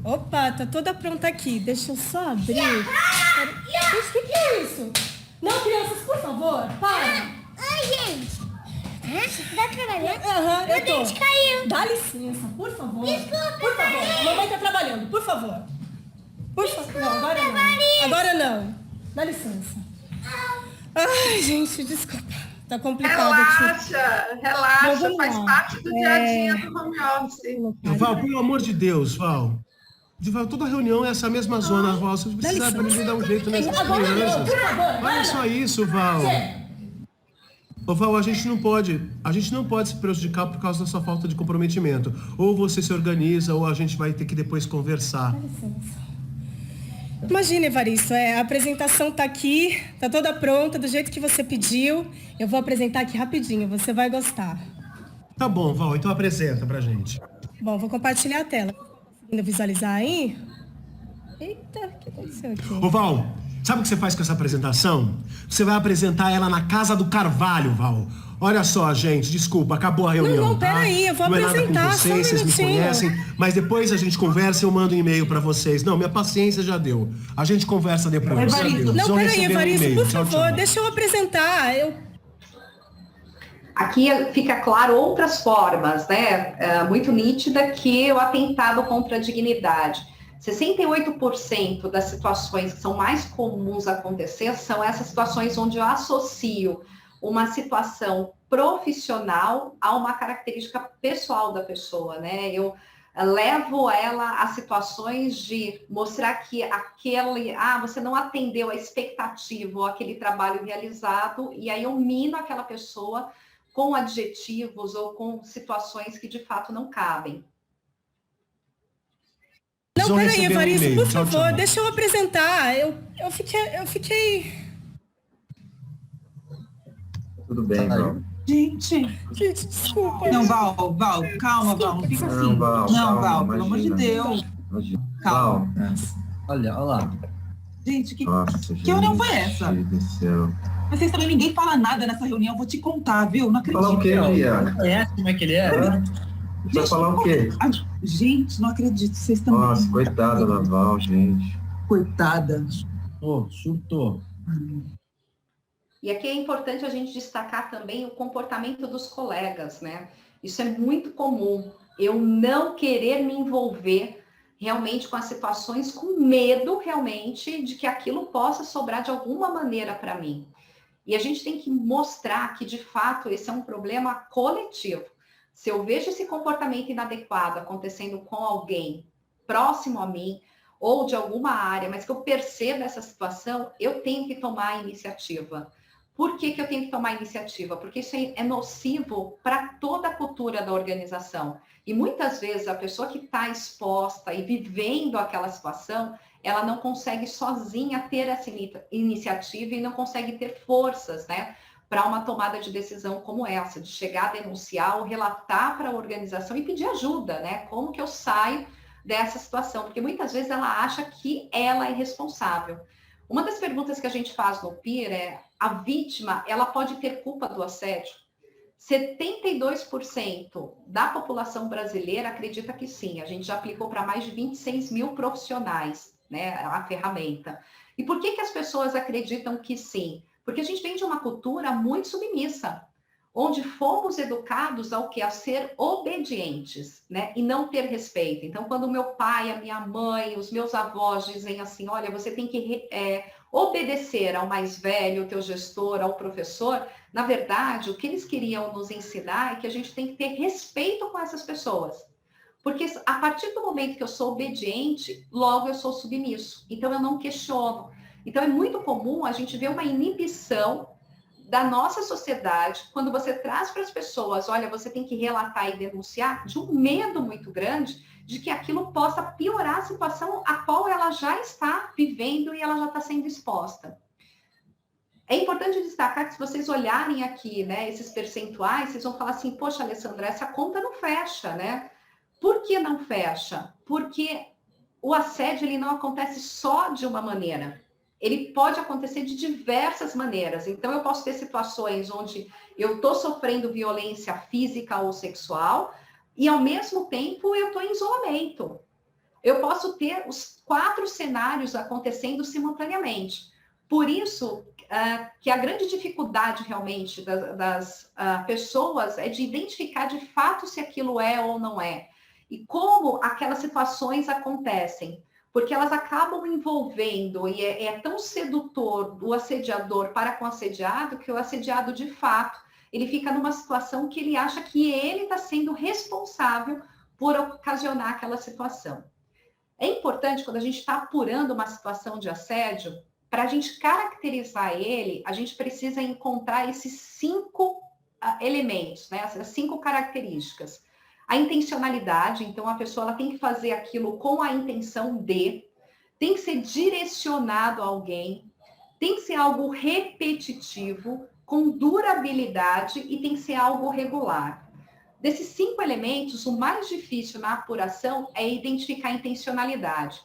Opa, tá toda pronta aqui. Deixa eu só abrir. Gente, o que é isso? Não, crianças, por favor, para. Ai, gente. Tá trabalhando? Aham, eu tô. Meu dente caiu. Dá licença, por favor. Desculpa, por favor, Maria. mamãe tá trabalhando, por favor. Por favor. Não, agora não. Maria. Agora não. Dá licença. Ai, gente, desculpa. Tá complicado aqui. Relaxa, faz parte do dia a dia do home office. Val, pelo amor de Deus, Val. Toda reunião é essa mesma zona, Val. Você precisa pra ninguém dar um jeito nessas crianças. Olha só isso, Val. Ô, Val, a gente não pode se prejudicar por causa da sua falta de comprometimento. Ou você se organiza, ou a gente vai ter que depois conversar. Dá licença. Imagina, Evaristo, a apresentação tá aqui, tá toda pronta, do jeito que você pediu. Eu vou apresentar aqui rapidinho, você vai gostar. Tá bom, Val, então apresenta pra gente. Bom, vou compartilhar a tela. Conseguindo visualizar aí? Eita, o que aconteceu aqui? Ô, Val, sabe o que você faz com essa apresentação? Você vai apresentar ela na Casa do Carvalho, Val. Olha só, gente, desculpa, acabou a reunião, Não, peraí, eu vou não apresentar, é nada com só um vocês me minutinho. conhecem, mas depois a gente conversa e eu mando um e-mail pra vocês. Não, minha paciência já deu. A gente conversa depois. Evaristo, Não, peraí, Evaristo, por Tchau, favor, tchau. deixa eu apresentar. Aqui fica claro outras formas, né, muito nítida, que o atentado contra a dignidade. 68% das situações que são mais comuns acontecer são essas situações onde eu associo uma situação profissional a uma característica pessoal da pessoa, né? Eu levo ela a situações de mostrar que você não atendeu a expectativa ou aquele trabalho realizado, e aí eu mino aquela pessoa com adjetivos ou com situações que de fato não cabem. Não, peraí, Evaristo, por Tchau, favor, tchau. deixa eu apresentar. Eu fiquei... Tudo bem, Val. Gente, Desculpa. não, Val, calma, Val, não fica assim. Não, Val, Não, calma, Val, pelo amor de imagina. Deus. Imagina. Calma. Val, Olha lá. Gente, que nossa, reunião foi essa? gente do céu. Mas vocês também, ninguém fala nada nessa reunião, vou te contar, viu? Não acredito. Falar o quê, Bia? Conhece como é que ele é? Vai falar o quê? Ah, gente, não acredito, vocês também. Nossa, coitada da Val, gente. Coitada. Ô, surtou. E aqui é importante a gente destacar também o comportamento dos colegas, né? Isso é muito comum. Eu não querer me envolver realmente com as situações, com medo realmente de que aquilo possa sobrar de alguma maneira para mim. E a gente tem que mostrar que, de fato, esse é um problema coletivo. Se eu vejo esse comportamento inadequado acontecendo com alguém próximo a mim, ou de alguma área, mas que eu percebo essa situação, eu tenho que tomar a iniciativa. Por que eu tenho que tomar a iniciativa? Porque isso é nocivo para toda a cultura da organização. E muitas vezes a pessoa que está exposta e vivendo aquela situação, ela não consegue sozinha ter essa iniciativa e não consegue ter forças, né, para uma tomada de decisão como essa, de chegar a denunciar ou relatar para a organização e pedir ajuda, né? Como que eu saio dessa situação? Porque muitas vezes ela acha que ela é responsável. Uma das perguntas que a gente faz no PIR é: a vítima, ela pode ter culpa do assédio? 72% da população brasileira acredita que sim. A gente já aplicou para mais de 26 mil profissionais, né, a ferramenta. E por que as pessoas acreditam que sim? Porque a gente vem de uma cultura muito submissa, onde fomos educados ao que? A ser obedientes, né? E não ter respeito. Então, quando o meu pai, a minha mãe, os meus avós dizem assim, olha, você tem que obedecer ao mais velho, ao teu gestor, ao professor, na verdade, o que eles queriam nos ensinar é que a gente tem que ter respeito com essas pessoas. Porque a partir do momento que eu sou obediente, logo eu sou submisso. Então, eu não questiono. Então, é muito comum a gente ver uma inibição da nossa sociedade, quando você traz para as pessoas, olha, você tem que relatar e denunciar, de um medo muito grande de que aquilo possa piorar a situação a qual ela já está vivendo e ela já está sendo exposta. É importante destacar que se vocês olharem aqui, né, esses percentuais, vocês vão falar assim, poxa, Alessandra, essa conta não fecha, né? Por que não fecha? Porque o assédio, ele não acontece só de uma maneira. Ele pode acontecer de diversas maneiras. Então, eu posso ter situações onde eu estou sofrendo violência física ou sexual e, ao mesmo tempo, eu estou em isolamento. Eu posso ter os 4 cenários acontecendo simultaneamente. Por isso, que a grande dificuldade, realmente, das pessoas é de identificar, de fato, se aquilo é ou não é. E como aquelas situações acontecem. Porque elas acabam envolvendo, e é tão sedutor o assediador para com o assediado, que o assediado, de fato, ele fica numa situação que ele acha que ele está sendo responsável por ocasionar aquela situação. É importante, quando a gente está apurando uma situação de assédio, para a gente caracterizar ele, a gente precisa encontrar esses 5 elementos, né? Essas 5 características. A intencionalidade, então a pessoa ela tem que fazer aquilo com a intenção de, tem que ser direcionado a alguém, tem que ser algo repetitivo, com durabilidade e tem que ser algo regular. Desses 5 elementos, o mais difícil na apuração é identificar a intencionalidade.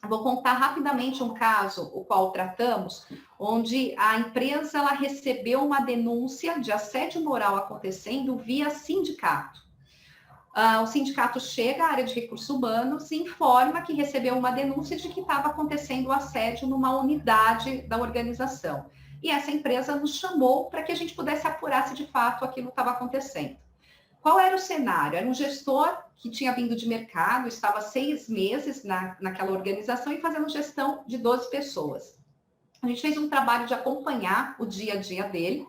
Eu vou contar rapidamente um caso, o qual tratamos, onde a empresa ela recebeu uma denúncia de assédio moral acontecendo via sindicato. O sindicato chega à área de recursos humanos e informa que recebeu uma denúncia de que estava acontecendo assédio numa unidade da organização. E essa empresa nos chamou para que a gente pudesse apurar se de fato aquilo estava acontecendo. Qual era o cenário? Era um gestor que tinha vindo de mercado, estava 6 meses naquela organização e fazendo gestão de 12 pessoas. A gente fez um trabalho de acompanhar o dia a dia dele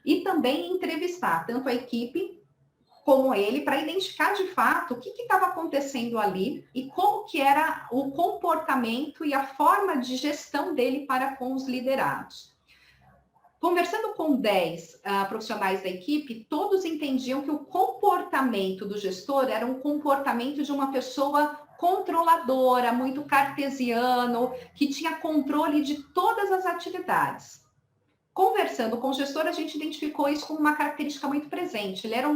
e também entrevistar tanto a equipe como ele, para identificar de fato o que estava acontecendo ali e como que era o comportamento e a forma de gestão dele para com os liderados. Conversando com 10 profissionais da equipe, todos entendiam que o comportamento do gestor era um comportamento de uma pessoa controladora, muito cartesiano, que tinha controle de todas as atividades. Conversando com o gestor, a gente identificou isso como uma característica muito presente. Ele era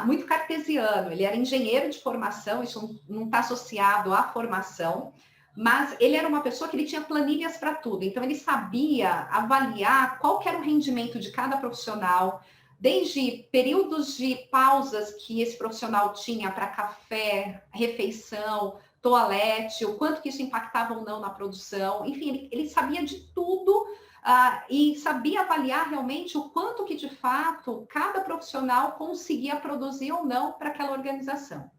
muito cartesiano, ele era engenheiro de formação, isso não está associado à formação, mas ele era uma pessoa que ele tinha planilhas para tudo, então ele sabia avaliar qual que era o rendimento de cada profissional, desde períodos de pausas que esse profissional tinha para café, refeição, toalete, o quanto que isso impactava ou não na produção, enfim, ele sabia de tudo. E sabia avaliar realmente o quanto que, de fato, cada profissional conseguia produzir ou não para aquela organização.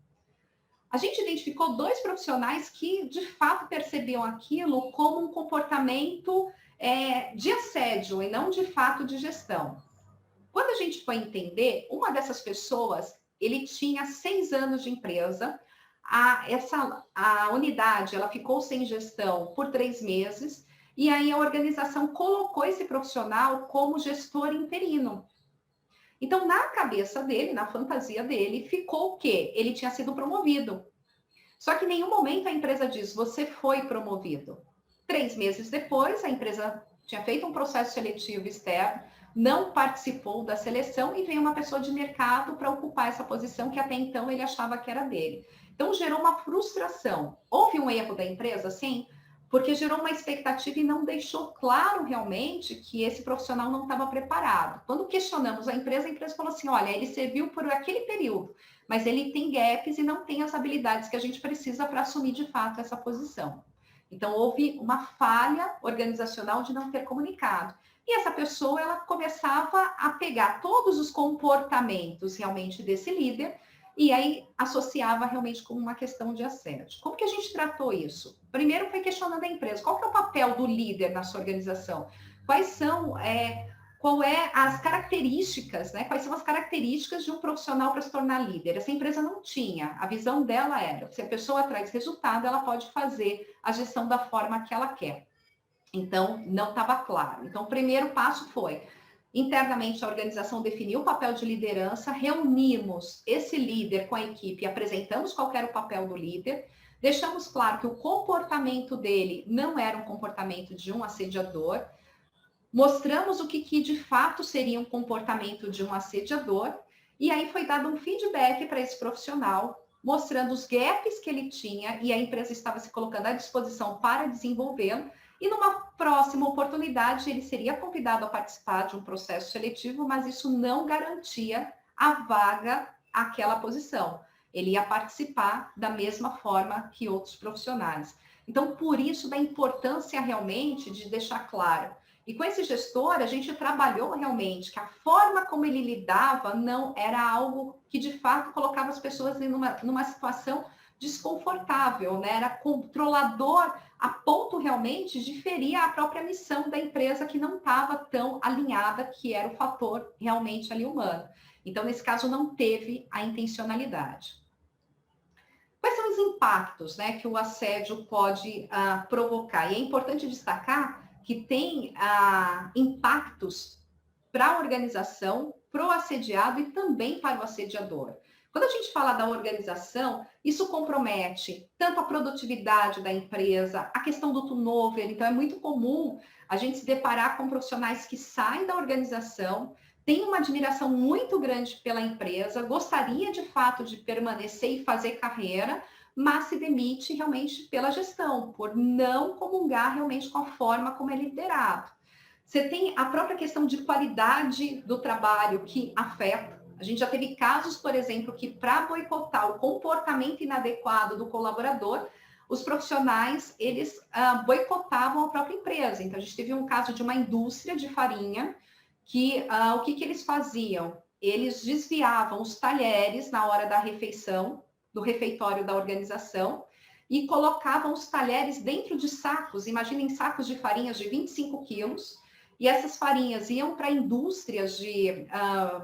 a gente identificou 2 profissionais que, de fato, percebiam aquilo como um comportamento de assédio e não, de fato, de gestão. Quando a gente foi entender, uma dessas pessoas, ele tinha 6 anos de empresa, a unidade ela ficou sem gestão por 3 meses, e aí a organização colocou esse profissional como gestor interino. Então, na cabeça dele, na fantasia dele, ficou o quê? Ele tinha sido promovido. Só que em nenhum momento a empresa diz, você foi promovido. 3 meses depois, a empresa tinha feito um processo seletivo externo, não participou da seleção e veio uma pessoa de mercado para ocupar essa posição que até então ele achava que era dele. Então, gerou uma frustração. Houve um erro da empresa? Sim, porque gerou uma expectativa e não deixou claro realmente que esse profissional não estava preparado. Quando questionamos a empresa falou assim, olha, ele serviu por aquele período, mas ele tem gaps e não tem as habilidades que a gente precisa para assumir de fato essa posição. Então, houve uma falha organizacional de não ter comunicado. E essa pessoa, ela começava a pegar todos os comportamentos realmente desse líder e aí associava realmente com uma questão de assédio. Como que a gente tratou isso? Primeiro foi questionando a empresa. Qual que é o papel do líder na sua organização? Quais são, as características, né? Quais são as características de um profissional para se tornar líder? Essa empresa não tinha. A visão dela era, se a pessoa traz resultado, ela pode fazer a gestão da forma que ela quer. Então, não estava claro. Então, o primeiro passo foi, internamente a organização definiu o papel de liderança, reunimos esse líder com a equipe, apresentamos qual era o papel do líder, deixamos claro que o comportamento dele não era um comportamento de um assediador, mostramos o que de fato seria um comportamento de um assediador, e aí foi dado um feedback para esse profissional, mostrando os gaps que ele tinha, e a empresa estava se colocando à disposição para desenvolvê-lo, e numa próxima oportunidade ele seria convidado a participar de um processo seletivo, mas isso não garantia a vaga àquela posição. Ele ia participar da mesma forma que outros profissionais. Então, por isso da importância realmente de deixar claro. E com esse gestor, a gente trabalhou realmente que a forma como ele lidava não era algo que, de fato, colocava as pessoas numa situação desconfortável, né? Era controlador a ponto realmente de ferir a própria missão da empresa que não estava tão alinhada, que era o fator realmente ali humano. Então, nesse caso, não teve a intencionalidade. Quais são os impactos, né, que o assédio pode provocar? E é importante destacar que tem impactos para a organização, para o assediado e também para o assediador. Quando a gente fala da organização, isso compromete tanto a produtividade da empresa, a questão do turnover. Então, é muito comum a gente se deparar com profissionais que saem da organização, têm uma admiração muito grande pela empresa, gostaria de fato de permanecer e fazer carreira, mas se demite realmente pela gestão, por não comungar realmente com a forma como é liderado. Você tem a própria questão de qualidade do trabalho que afeta. A gente já teve casos, por exemplo, que para boicotar o comportamento inadequado do colaborador, os profissionais, eles boicotavam a própria empresa. Então, a gente teve um caso de uma indústria de farinha, que o que eles faziam? Eles desviavam os talheres na hora da refeição, do refeitório da organização, e colocavam os talheres dentro de sacos, imaginem sacos de farinhas de 25 quilos, e essas farinhas iam para indústrias de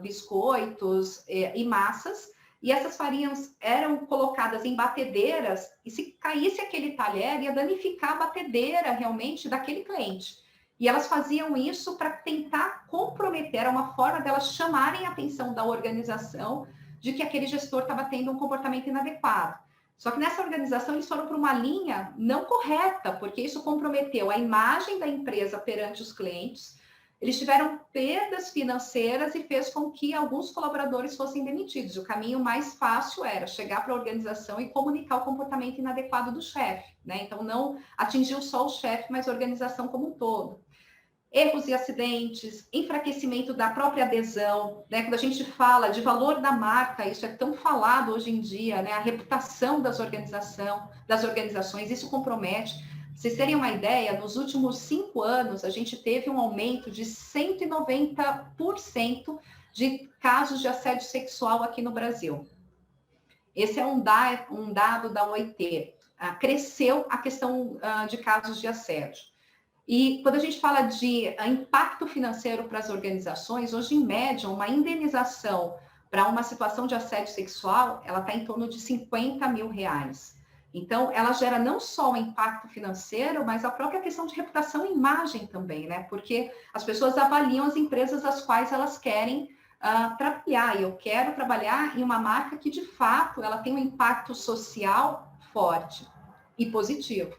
biscoitos e massas, e essas farinhas eram colocadas em batedeiras, e se caísse aquele talher, ia danificar a batedeira realmente daquele cliente. E elas faziam isso para tentar comprometer, era uma forma delas chamarem a atenção da organização de que aquele gestor estava tendo um comportamento inadequado. Só que nessa organização eles foram para uma linha não correta, porque isso comprometeu a imagem da empresa perante os clientes, eles tiveram perdas financeiras e fez com que alguns colaboradores fossem demitidos. O caminho mais fácil era chegar para a organização e comunicar o comportamento inadequado do chefe, né? Então, não atingiu só o chefe, mas a organização como um todo. Erros e acidentes, enfraquecimento da própria adesão, né? Quando a gente fala de valor da marca, isso é tão falado hoje em dia, né? A reputação das organizações, isso compromete. Pra vocês terem uma ideia, nos últimos 5 anos, a gente teve um aumento de 190% de casos de assédio sexual aqui no Brasil. Esse é um dado da OIT. Cresceu a questão de casos de assédio. E quando a gente fala de impacto financeiro para as organizações, hoje, em média, uma indenização para uma situação de assédio sexual, ela está em torno de R$50 mil. Então, ela gera não só o impacto financeiro, mas a própria questão de reputação e imagem também, né? Porque as pessoas avaliam as empresas às quais elas querem trabalhar. E eu quero trabalhar em uma marca que, de fato, ela tem um impacto social forte e positivo.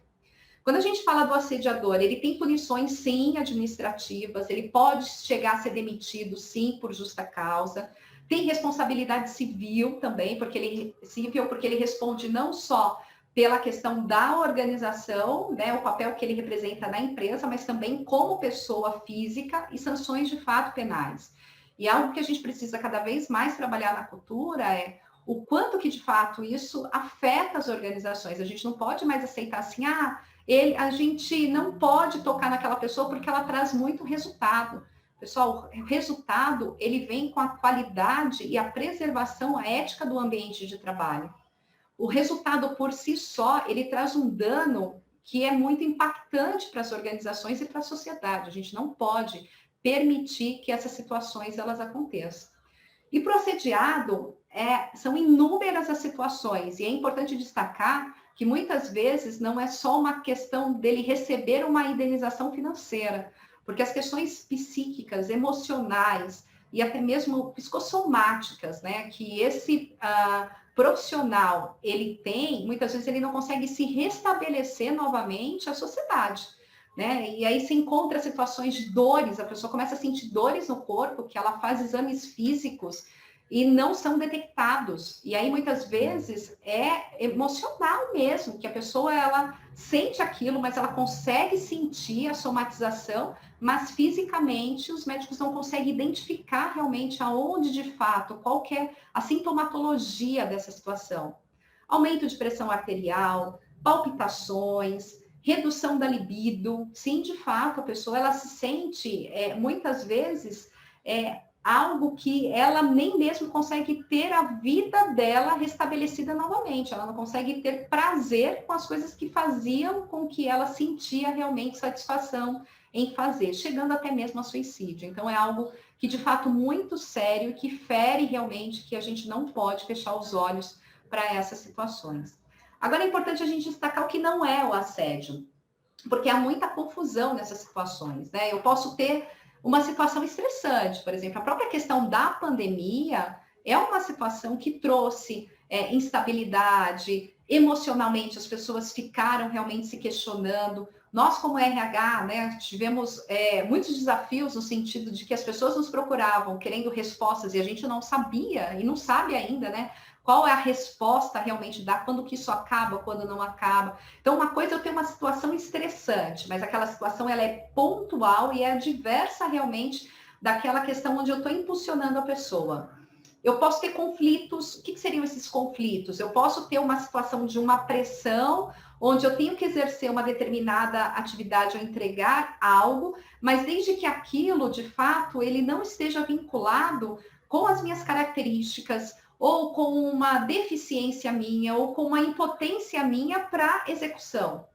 Quando a gente fala do assediador, ele tem punições, sim, administrativas, ele pode chegar a ser demitido, sim, por justa causa, tem responsabilidade civil também, porque ele responde não só pela questão da organização, né, o papel que ele representa na empresa, mas também como pessoa física e sanções de fato penais. E algo que a gente precisa cada vez mais trabalhar na cultura é o quanto que, de fato, isso afeta as organizações. A gente não pode mais aceitar assim, a gente não pode tocar naquela pessoa porque ela traz muito resultado. Pessoal, o resultado, ele vem com a qualidade e a preservação, a ética do ambiente de trabalho. O resultado por si só, ele traz um dano que é muito impactante para as organizações e para a sociedade. A gente não pode permitir que essas situações elas aconteçam. E para o assediado, são inúmeras as situações, e é importante destacar que muitas vezes não é só uma questão dele receber uma indenização financeira, porque as questões psíquicas, emocionais e até mesmo psicossomáticas, né, que esse profissional ele tem, muitas vezes ele não consegue se restabelecer novamente à sociedade, né? E aí se encontra situações de dores, a pessoa começa a sentir dores no corpo, que ela faz exames físicos e não são detectados. E aí, muitas vezes, é emocional mesmo, que a pessoa, ela sente aquilo, mas ela consegue sentir a somatização, mas fisicamente os médicos não conseguem identificar realmente aonde, de fato, qual que é a sintomatologia dessa situação. Aumento de pressão arterial, palpitações, redução da libido. Sim, de fato, a pessoa, ela se sente, muitas vezes, algo que ela nem mesmo consegue ter a vida dela restabelecida novamente. Ela não consegue ter prazer com as coisas que faziam com que ela sentia realmente satisfação em fazer, chegando até mesmo a suicídio. Então, é algo que, de fato, muito sério e que fere realmente, que a gente não pode fechar os olhos para essas situações. Agora, é importante a gente destacar o que não é o assédio, porque há muita confusão nessas situações, né? Eu posso ter uma situação estressante, por exemplo, a própria questão da pandemia é uma situação que trouxe instabilidade, emocionalmente as pessoas ficaram realmente se questionando. Nós, como RH, né, tivemos muitos desafios no sentido de que as pessoas nos procuravam querendo respostas e a gente não sabia e não sabe ainda, né, qual é a resposta realmente quando que isso acaba, quando não acaba. Então, uma coisa é eu ter uma situação estressante, mas aquela situação ela é pontual e é diversa realmente daquela questão onde eu estou impulsionando a pessoa. Eu posso ter conflitos. O que seriam esses conflitos? Eu posso ter uma situação de uma pressão, onde eu tenho que exercer uma determinada atividade ou entregar algo, mas desde que aquilo, de fato, ele não esteja vinculado com as minhas características, ou com uma deficiência minha, ou com uma impotência minha para execução.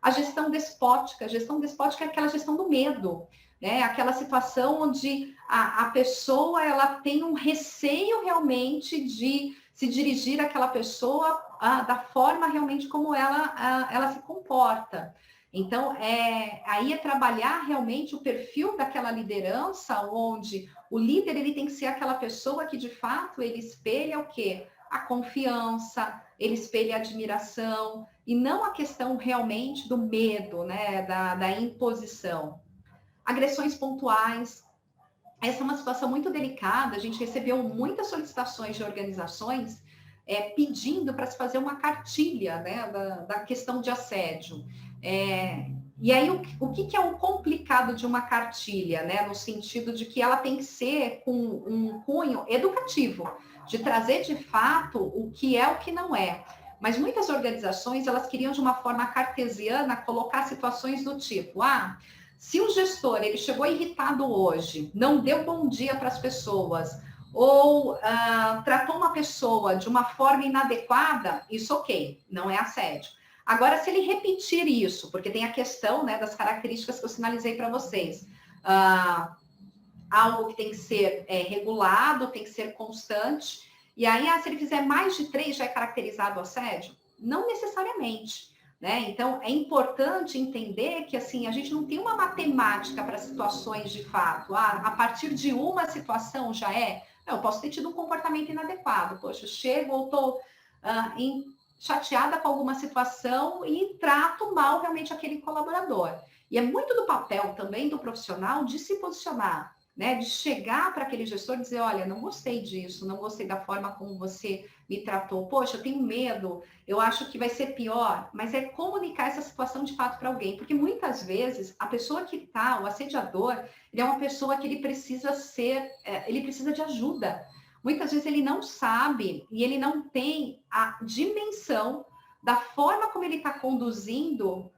A gestão despótica é aquela gestão do medo, né? Aquela situação onde a pessoa ela tem um receio realmente de se dirigir àquela pessoa da forma realmente como ela se comporta. Então, aí é trabalhar realmente o perfil daquela liderança, onde o líder ele tem que ser aquela pessoa que, de fato, ele espelha o quê? A confiança, ele espelha a admiração, e não a questão realmente do medo, né? Da imposição. Agressões pontuais. Essa é uma situação muito delicada, a gente recebeu muitas solicitações de organizações pedindo para se fazer uma cartilha, né, da questão de assédio. E aí, o que é o complicado de uma cartilha, né? No sentido de que ela tem que ser com um cunho educativo, de trazer de fato o que é o que não é. Mas muitas organizações, elas queriam de uma forma cartesiana colocar situações do tipo, se o gestor ele chegou irritado hoje, não deu bom dia para as pessoas, ou tratou uma pessoa de uma forma inadequada, isso ok, não é assédio. Agora, se ele repetir isso, porque tem a questão, né, das características que eu sinalizei para vocês, algo que tem que ser regulado, tem que ser constante, e aí, se ele fizer mais de 3, já é caracterizado assédio? Não necessariamente. Né? Então, é importante entender que assim, a gente não tem uma matemática para situações de fato. A partir de uma situação já é. Não, eu posso ter tido um comportamento inadequado. Poxa, eu chego ou estou chateada com alguma situação e trato mal realmente aquele colaborador. E é muito do papel também do profissional de se posicionar, né? De chegar para aquele gestor e dizer, olha, não gostei disso, não gostei da forma como você me tratou. Poxa, eu tenho medo, eu acho que vai ser pior, mas é comunicar essa situação de fato para alguém, porque muitas vezes a pessoa que está, o assediador, ele é uma pessoa que ele precisa de ajuda. Muitas vezes ele não sabe e ele não tem a dimensão da forma como ele está conduzindo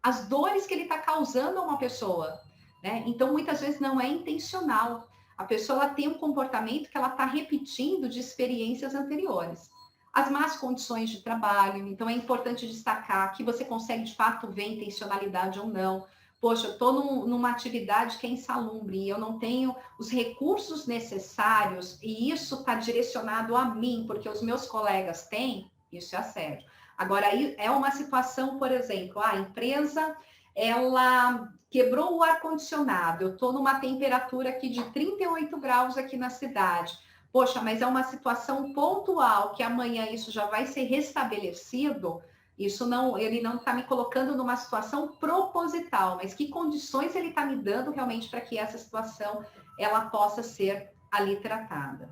as dores que ele está causando a uma pessoa, né? Então, muitas vezes não é intencional. A pessoa ela tem um comportamento que ela está repetindo de experiências anteriores. As más condições de trabalho, então é importante destacar que você consegue de fato ver intencionalidade ou não. Poxa, eu estou numa atividade que é insalubre e eu não tenho os recursos necessários e isso está direcionado a mim, porque os meus colegas têm, isso é assédio. Agora, é uma situação, por exemplo, a empresa, ela quebrou o ar-condicionado, eu estou numa temperatura aqui de 38 graus aqui na cidade. Poxa, mas é uma situação pontual, que amanhã isso já vai ser restabelecido, isso não, ele não está me colocando numa situação proposital, mas que condições ele está me dando realmente para que essa situação ela possa ser ali tratada.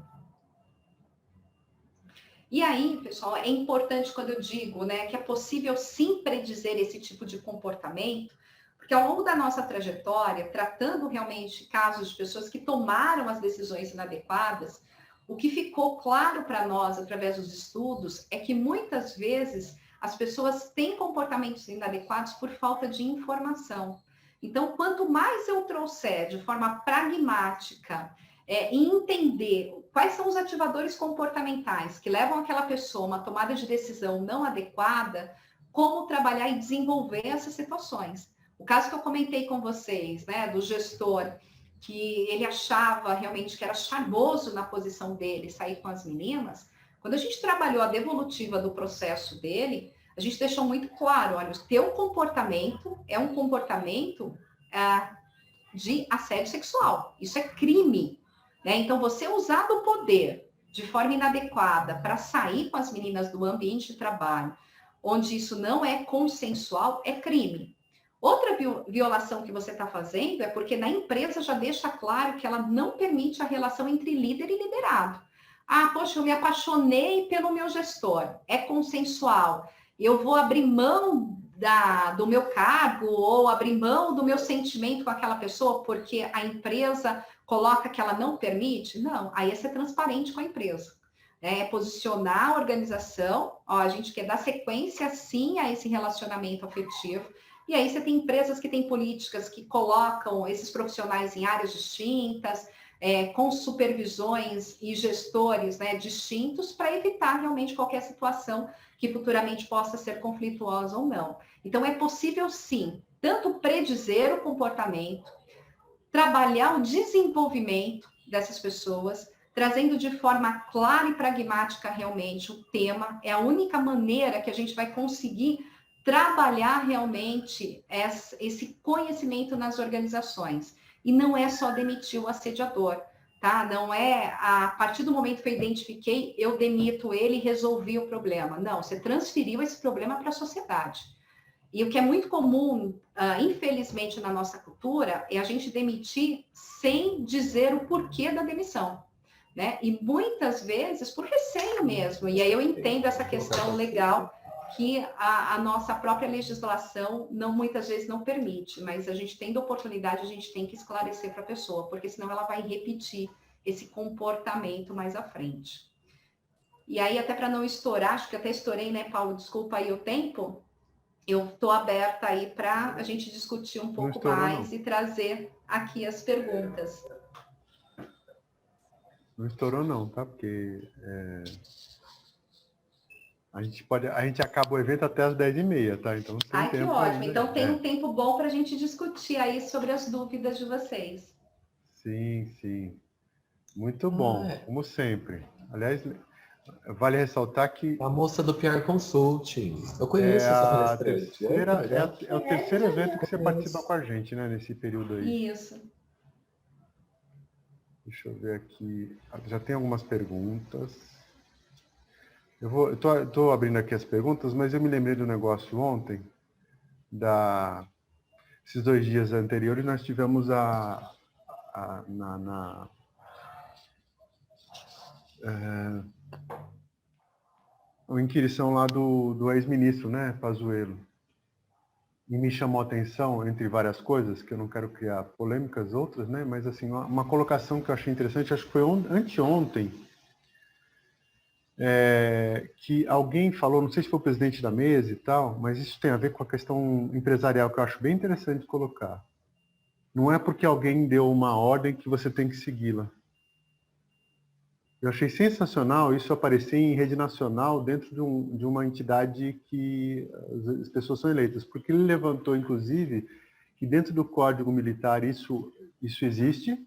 E aí, pessoal, é importante quando eu digo, né, que é possível sim predizer esse tipo de comportamento, porque ao longo da nossa trajetória, tratando realmente casos de pessoas que tomaram as decisões inadequadas, o que ficou claro para nós através dos estudos é que muitas vezes as pessoas têm comportamentos inadequados por falta de informação. Então, quanto mais eu trouxer de forma pragmática e entender quais são os ativadores comportamentais que levam aquela pessoa a uma tomada de decisão não adequada, como trabalhar e desenvolver essas situações. O caso que eu comentei com vocês, né, do gestor, que ele achava realmente que era charmoso na posição dele sair com as meninas, quando a gente trabalhou a devolutiva do processo dele, a gente deixou muito claro, olha, o teu comportamento é um comportamento de assédio sexual. Isso é crime, né? Então, você usar do poder de forma inadequada para sair com as meninas do ambiente de trabalho, onde isso não é consensual, é crime. Outra violação que você está fazendo é porque na empresa já deixa claro que ela não permite a relação entre líder e liderado. Ah, poxa, eu me apaixonei pelo meu gestor, é consensual. Eu vou abrir mão do meu cargo ou abrir mão do meu sentimento com aquela pessoa porque a empresa coloca que ela não permite? Não, aí é ser transparente com a empresa. É posicionar a organização, ó, a gente quer dar sequência sim a esse relacionamento afetivo. E aí você tem empresas que têm políticas que colocam esses profissionais em áreas distintas, com supervisões e gestores, né, distintos, para evitar realmente qualquer situação que futuramente possa ser conflituosa ou não. Então, é possível, sim, tanto predizer o comportamento, trabalhar o desenvolvimento dessas pessoas, trazendo de forma clara e pragmática realmente o tema. É a única maneira que a gente vai conseguir trabalhar realmente esse conhecimento nas organizações. E não é só demitir o assediador, tá? Não é a partir do momento que eu identifiquei, eu demito ele e resolvi o problema. Não, você transferiu esse problema para a sociedade. E o que é muito comum, infelizmente, na nossa cultura, é a gente demitir sem dizer o porquê da demissão, né? E muitas vezes por receio mesmo. E aí eu entendo essa questão legal que a nossa própria legislação muitas vezes não permite, mas a gente tendo oportunidade, a gente tem que esclarecer para a pessoa, porque senão ela vai repetir esse comportamento mais à frente. E aí, até para não estourar, acho que até estourei, né, Paulo? Desculpa aí o tempo. Eu estou aberta aí para a gente discutir um pouco mais e trazer aqui as perguntas. Não estourou não, tá? Porque a gente acaba o evento até as 10h30, tá? Então, Ai, que ótimo. Então tem um tempo bom para a gente discutir aí sobre as dúvidas de vocês. Sim, sim. Muito bom, como sempre. Aliás, vale ressaltar que... A moça do PR Consulting. Eu conheço essa palestrante. É o terceiro evento que você participa com a gente, né? Nesse período aí. Isso. Deixa eu ver aqui. Já tem algumas perguntas. Eu tô abrindo aqui as perguntas, mas eu me lembrei do negócio ontem. Esses 2 dias anteriores, nós tivemos a inquirição lá do ex-ministro, né, Pazuello. E me chamou a atenção, entre várias coisas, que eu não quero criar polêmicas outras, né, mas assim, uma colocação que eu achei interessante, acho que foi anteontem, que alguém falou, não sei se foi o presidente da mesa e tal, mas isso tem a ver com a questão empresarial, que eu acho bem interessante colocar. Não é porque alguém deu uma ordem que você tem que segui-la. Eu achei sensacional isso aparecer em rede nacional dentro de uma entidade que as pessoas são eleitas, porque ele levantou, inclusive, que dentro do Código Militar isso existe,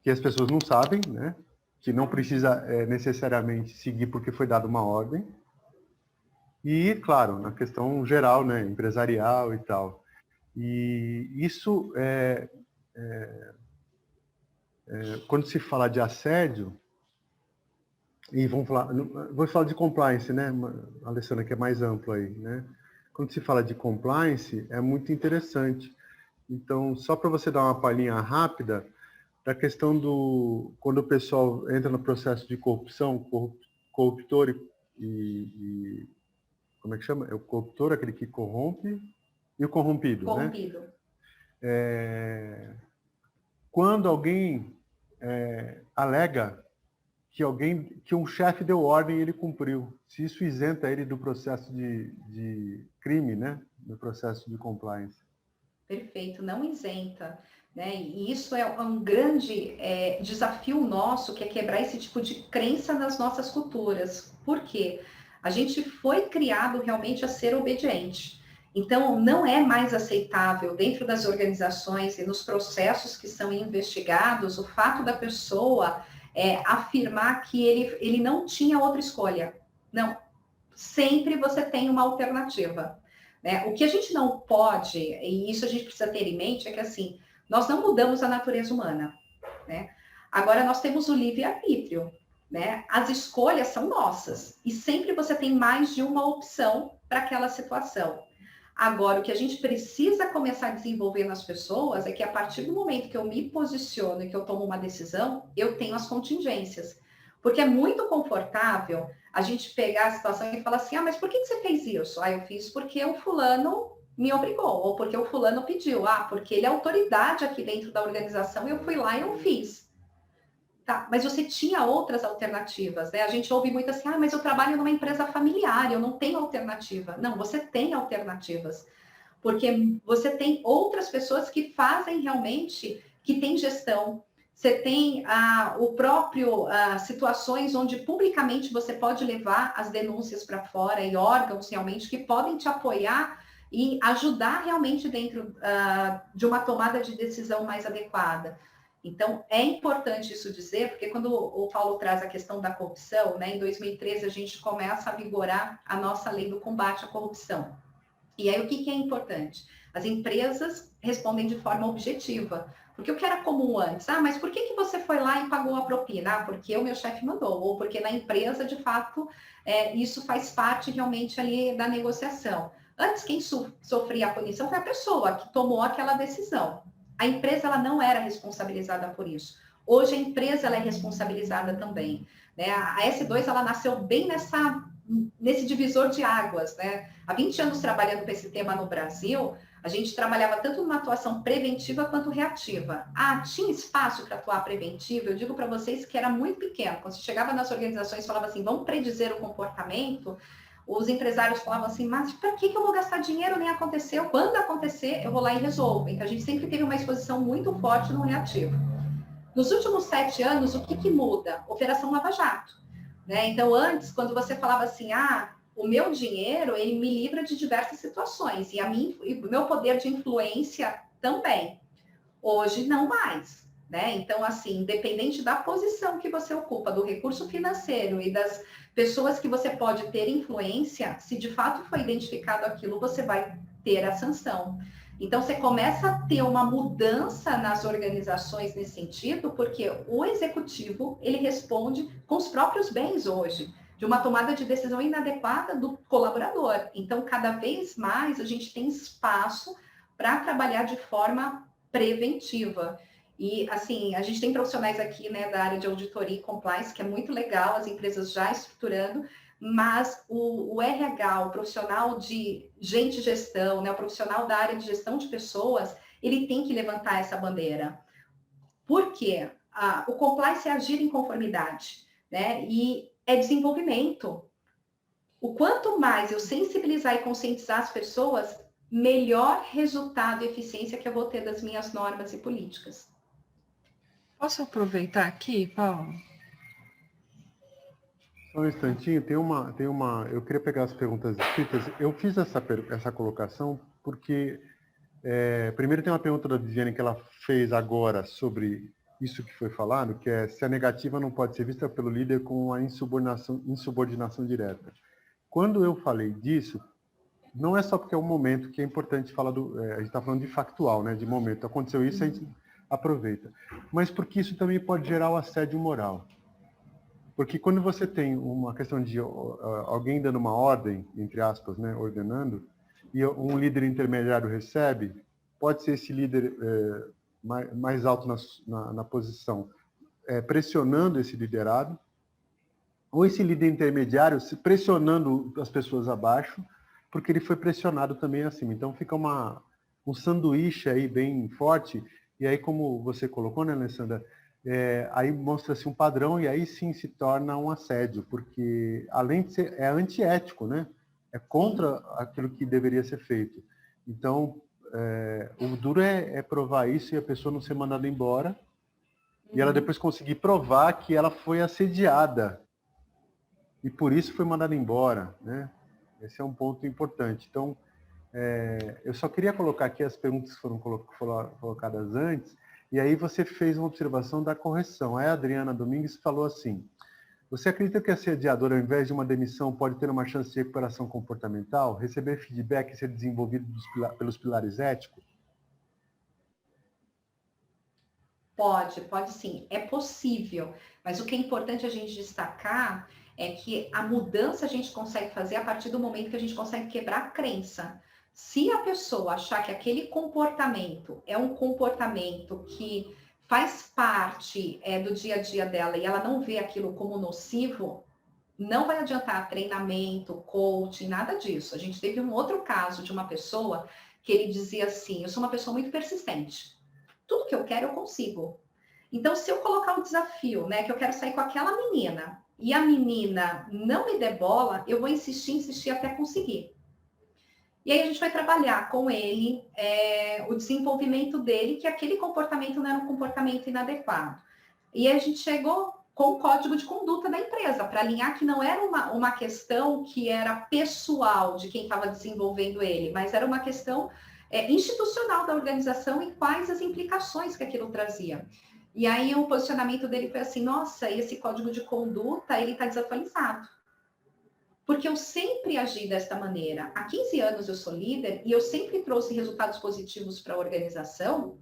que as pessoas não sabem, né? Que não precisa necessariamente seguir porque foi dada uma ordem. E, claro, na questão geral, né? Empresarial e tal. E isso quando se fala de assédio, e vou falar de compliance, né, Alessandra, que é mais amplo aí, né? Quando se fala de compliance, é muito interessante. Então, só para você dar uma palhinha rápida, da questão quando o pessoal entra no processo de corrupção, corruptor e como é que chama? É o corruptor, aquele que corrompe, e o corrompido, Corrompido. né? Quando alguém alega que um chefe deu ordem e ele cumpriu, se isso isenta ele do processo de crime, né? Do processo de compliance. Perfeito, não isenta. Né? E isso é um grande desafio nosso, que é quebrar esse tipo de crença nas nossas culturas. Por quê? A gente foi criado realmente a ser obediente. Então, não é mais aceitável dentro das organizações e nos processos que são investigados o fato da pessoa afirmar que ele não tinha outra escolha. Não. Sempre você tem uma alternativa. Né? O que a gente não pode, e isso a gente precisa ter em mente, é que assim, nós não mudamos a natureza humana. Né? Agora, nós temos o livre-arbítrio. Né? As escolhas são nossas. E sempre você tem mais de uma opção para aquela situação. Agora, o que a gente precisa começar a desenvolver nas pessoas é que a partir do momento que eu me posiciono e que eu tomo uma decisão, eu tenho as contingências. Porque é muito confortável a gente pegar a situação e falar assim, mas por que você fez isso? Eu fiz porque o fulano me obrigou, ou porque o fulano pediu, porque ele é autoridade aqui dentro da organização e eu fui lá e eu fiz. Tá, mas você tinha outras alternativas, né? A gente ouve muito assim, mas eu trabalho numa empresa familiar, eu não tenho alternativa. Não, você tem alternativas, porque você tem outras pessoas que fazem realmente, que têm gestão. Você tem situações onde publicamente você pode levar as denúncias para fora e órgãos realmente que podem te apoiar e ajudar realmente dentro de uma tomada de decisão mais adequada. Então, é importante isso dizer, porque quando o Paulo traz a questão da corrupção, né, em 2013 a gente começa a vigorar a nossa lei do combate à corrupção. E aí, o que é importante? As empresas respondem de forma objetiva. Porque o que era comum antes? Mas por que você foi lá e pagou a propina? Porque o meu chefe mandou, ou porque na empresa, de fato, isso faz parte realmente ali da negociação. Antes, quem sofria a punição foi a pessoa que tomou aquela decisão. A empresa ela não era responsabilizada por isso. Hoje a empresa ela é responsabilizada também. Né? A S2 ela nasceu bem nesse divisor de águas. Né? Há 20 anos trabalhando com esse tema no Brasil, a gente trabalhava tanto numa atuação preventiva quanto reativa. Tinha espaço para atuar preventivo? Eu digo para vocês que era muito pequeno. Quando você chegava nas organizações e falava assim, vamos predizer o comportamento, os empresários falavam assim, mas para que eu vou gastar dinheiro? Nem aconteceu. Quando acontecer, eu vou lá e resolvo. Então, a gente sempre teve uma exposição muito forte no reativo. Nos últimos 7 anos, o que muda? Operação Lava Jato. Né? Então, antes, quando você falava assim, o meu dinheiro, ele me livra de diversas situações, e o meu poder de influência também. Hoje, não mais. Né? Então, assim, independente da posição que você ocupa, do recurso financeiro e das pessoas que você pode ter influência, se de fato foi identificado aquilo, você vai ter a sanção. Então, você começa a ter uma mudança nas organizações nesse sentido, porque o executivo, ele responde com os próprios bens hoje, de uma tomada de decisão inadequada do colaborador. Então, cada vez mais, a gente tem espaço para trabalhar de forma preventiva. E, assim, a gente tem profissionais aqui, né, da área de auditoria e compliance, que é muito legal, as empresas já estruturando, mas o RH, o profissional de gestão, né, o profissional da área de gestão de pessoas, ele tem que levantar essa bandeira. Por quê? O compliance é agir em conformidade, né, e é desenvolvimento. O quanto mais eu sensibilizar e conscientizar as pessoas, melhor resultado e eficiência que eu vou ter das minhas normas e políticas. Posso aproveitar aqui, Paulo? Só um instantinho, eu queria pegar as perguntas escritas. Eu fiz essa colocação porque, primeiro tem uma pergunta da Viviane que ela fez agora sobre isso que foi falado, que é se a negativa não pode ser vista pelo líder com a insubordinação direta. Quando eu falei disso, não é só porque é um momento que é importante falar a gente está falando de factual, né, de momento. Aconteceu isso, a gente aproveita. Mas porque isso também pode gerar o assédio moral. Porque quando você tem uma questão de alguém dando uma ordem, entre aspas, né, ordenando, e um líder intermediário recebe, pode ser esse líder mais alto na posição, pressionando esse liderado, ou esse líder intermediário pressionando as pessoas abaixo, porque ele foi pressionado também acima. Então fica um sanduíche aí bem forte, e aí como você colocou, né, Alessandra, aí mostra-se um padrão e aí sim se torna um assédio, porque além de ser, é antiético, né? É contra aquilo que deveria ser feito. Então, o duro é provar isso e a pessoa não ser mandada embora, e ela depois conseguir provar que ela foi assediada, e por isso foi mandada embora, né? Esse é um ponto importante. Então, eu só queria colocar aqui as perguntas que foram colocadas antes, e aí você fez uma observação da correção. Aí a Adriana Domingues falou assim, você acredita que a assediadora, ao invés de uma demissão, pode ter uma chance de recuperação comportamental, receber feedback e ser desenvolvido pelos pilares éticos? Pode sim, é possível. Mas o que é importante a gente destacar é que a mudança a gente consegue fazer a partir do momento que a gente consegue quebrar a crença. Se a pessoa achar que aquele comportamento é um comportamento que faz parte do dia a dia dela e ela não vê aquilo como nocivo, não vai adiantar treinamento, coaching, nada disso. A gente teve um outro caso de uma pessoa que ele dizia assim, eu sou uma pessoa muito persistente. Tudo que eu quero, eu consigo. Então, se eu colocar um desafio, né, que eu quero sair com aquela menina, e a menina não me der bola, eu vou insistir até conseguir. E aí a gente vai trabalhar com ele o desenvolvimento dele, que aquele comportamento não era um comportamento inadequado. E aí a gente chegou com o código de conduta da empresa, para alinhar que não era uma questão que era pessoal de quem estava desenvolvendo ele, mas era uma questão institucional da organização e quais as implicações que aquilo trazia. E aí o posicionamento dele foi assim, nossa, esse código de conduta, ele está desatualizado. Porque eu sempre agi desta maneira. Há 15 anos eu sou líder e eu sempre trouxe resultados positivos para a organização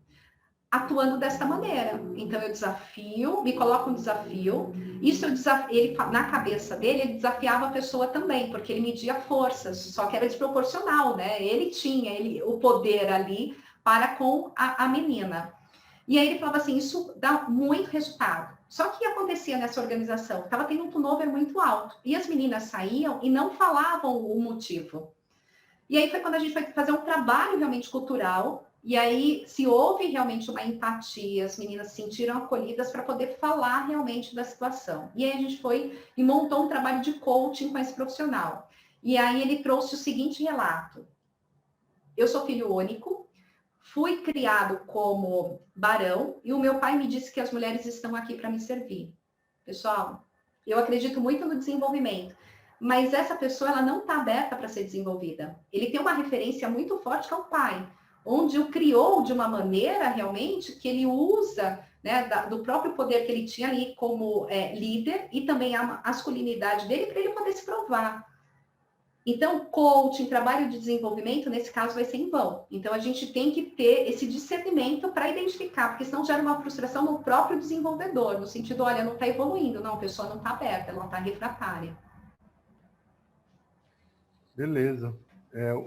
atuando desta maneira. Então eu desafio, me coloco um desafio, isso ele, na cabeça dele, ele desafiava a pessoa também, porque ele media forças, só que era desproporcional, né? Ele tinha o poder ali para com a menina. E aí ele falava assim, isso dá muito resultado. Só que o que acontecia nessa organização? Estava tendo um turnover muito alto. E as meninas saíam e não falavam o motivo. E aí foi quando a gente foi fazer um trabalho realmente cultural. E aí se houve realmente uma empatia, as meninas se sentiram acolhidas para poder falar realmente da situação. E aí a gente foi e montou um trabalho de coaching com esse profissional. E aí ele trouxe o seguinte relato. Eu sou filho único. fui criado como barão e o meu pai me disse que as mulheres estão aqui para me servir. Pessoal, eu acredito muito no desenvolvimento, mas essa pessoa ela não está aberta para ser desenvolvida. Ele tem uma referência muito forte que é o pai, onde o criou de uma maneira realmente que ele usa, né, do próprio poder que ele tinha ali como líder e também a masculinidade dele para ele poder se provar. Então, coaching, trabalho de desenvolvimento, nesse caso, vai ser em vão. Então, a gente tem que ter esse discernimento para identificar, porque senão gera uma frustração no próprio desenvolvedor, no sentido, olha, não está evoluindo, não, a pessoa não está aberta, ela está refratária. Beleza.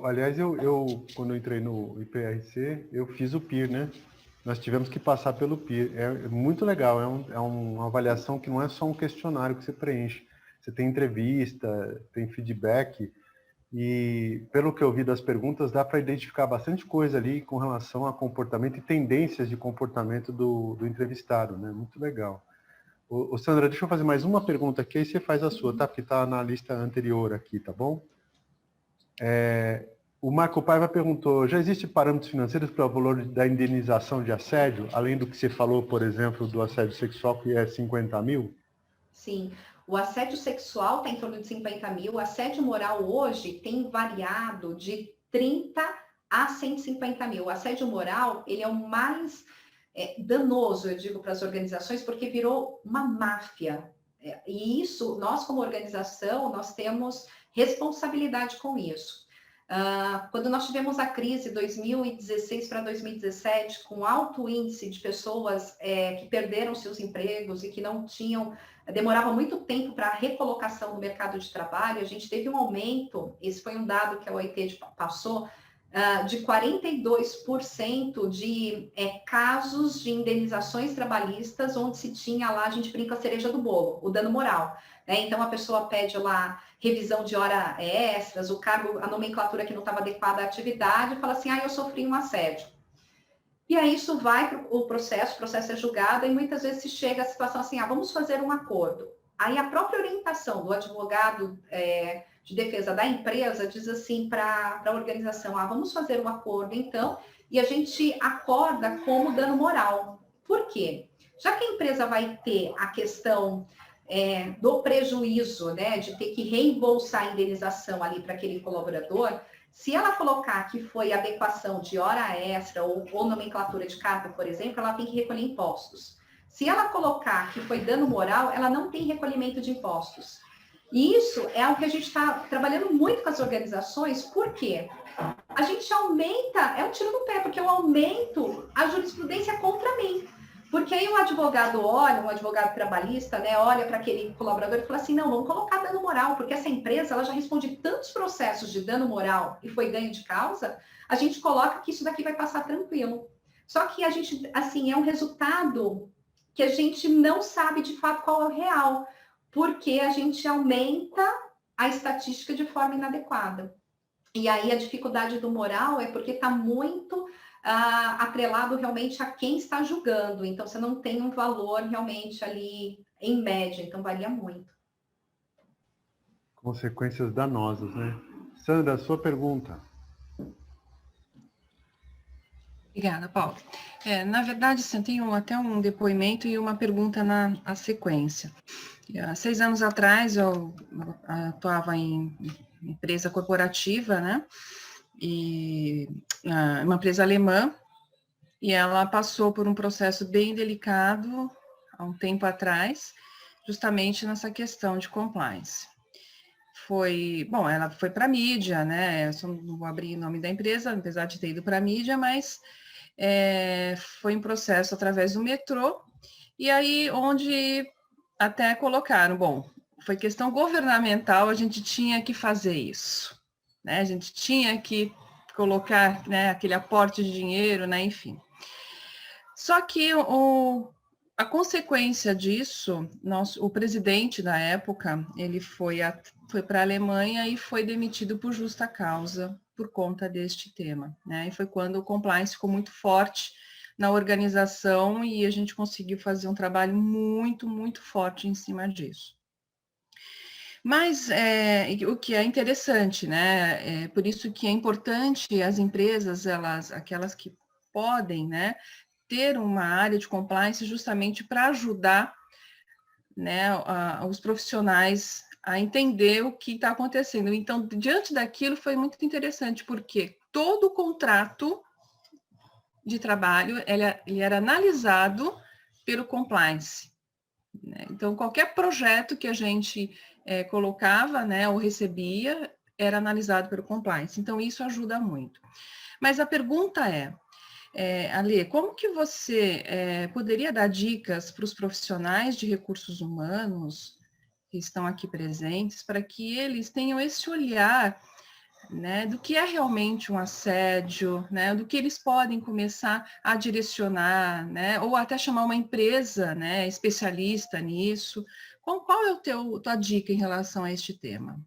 Aliás, eu quando eu entrei no IPRC, eu fiz o PIR, né? Nós tivemos que passar pelo PIR. É muito legal, é uma avaliação que não é só um questionário que você preenche. Você tem entrevista, tem feedback, e pelo que eu vi das perguntas, dá para identificar bastante coisa ali com relação a comportamento e tendências de comportamento do entrevistado, né? Muito legal. Ô, Sandra, deixa eu fazer mais uma pergunta aqui, aí você faz a sua, tá? Porque está na lista anterior aqui, tá bom? O Marco Paiva perguntou, já existem parâmetros financeiros para o valor da indenização de assédio, além do que você falou, por exemplo, do assédio sexual, que é 50 mil? Sim, o assédio sexual está em torno de 50 mil, o assédio moral hoje tem variado de 30 a 150 mil. O assédio moral, ele é o mais danoso, eu digo, para as organizações, porque virou uma máfia. E isso, nós como organização, nós temos responsabilidade com isso. Quando nós tivemos a crise 2016 para 2017, com alto índice de pessoas que perderam seus empregos e que não tinham, demorava muito tempo para a recolocação no mercado de trabalho, a gente teve um aumento, esse foi um dado que a OIT passou, de 42% de casos de indenizações trabalhistas, onde se tinha lá, a gente brinca, a cereja do bolo, o dano moral. Então, a pessoa pede lá revisão de hora extras, o cargo, a nomenclatura que não estava adequada à atividade, fala assim, eu sofri um assédio. E aí isso vai para o processo é julgado, e muitas vezes se chega a situação assim, vamos fazer um acordo. Aí a própria orientação do advogado de defesa da empresa diz assim para a organização, vamos fazer um acordo então, e a gente acorda como dano moral. Por quê? Já que a empresa vai ter a questão do prejuízo, né, de ter que reembolsar a indenização ali para aquele colaborador, se ela colocar que foi adequação de hora extra ou nomenclatura de cargo, por exemplo, ela tem que recolher impostos. Se ela colocar que foi dano moral, ela não tem recolhimento de impostos. E isso é algo que a gente está trabalhando muito com as organizações, por quê? A gente aumenta, é um tiro no pé, porque eu aumento a jurisprudência contra mim. Porque aí um advogado olha, um advogado trabalhista, né, olha para aquele colaborador e fala assim, não, vamos colocar dano moral, porque essa empresa ela já responde tantos processos de dano moral e foi ganho de causa, a gente coloca que isso daqui vai passar tranquilo. Só que a gente, assim, é um resultado que a gente não sabe de fato qual é o real, porque a gente aumenta a estatística de forma inadequada. E aí a dificuldade do moral é porque está muito atrelado realmente a quem está julgando. Então, você não tem um valor realmente ali em média, então varia muito. Consequências danosas, né? Sandra, sua pergunta. Obrigada, Paulo. Na verdade, sim, tenho até um depoimento e uma pergunta na sequência. Há 6 anos atrás, eu atuava em empresa corporativa, né? E uma empresa alemã, e ela passou por um processo bem delicado há um tempo atrás, justamente nessa questão de compliance. Ela foi para a mídia, né? Eu só não vou abrir o nome da empresa, apesar de ter ido para a mídia, mas foi um processo através do metrô, e aí onde até colocaram, foi questão governamental, a gente tinha que fazer isso, né? A gente tinha que colocar, né, aquele aporte de dinheiro, né, enfim. Só que a consequência disso, o presidente da época, ele foi para a Alemanha e foi demitido por justa causa por conta deste tema, né? E foi quando o compliance ficou muito forte na organização e a gente conseguiu fazer um trabalho muito, muito forte em cima disso. Mas o que é interessante, né? Por isso que é importante as empresas, aquelas que podem, né, ter uma área de compliance justamente para ajudar, né, os profissionais a entender o que está acontecendo. Então, diante daquilo, foi muito interessante, porque todo o contrato de trabalho ele era analisado pelo compliance, né? Então, qualquer projeto que a gente colocava, né, ou recebia, era analisado pelo compliance. Então, isso ajuda muito. Mas a pergunta Ale, como que você poderia dar dicas para os profissionais de recursos humanos que estão aqui presentes, para que eles tenham esse olhar, né, do que é realmente um assédio, né, do que eles podem começar a direcionar, né, ou até chamar uma empresa, né, especialista nisso. Qual é tua dica em relação a este tema?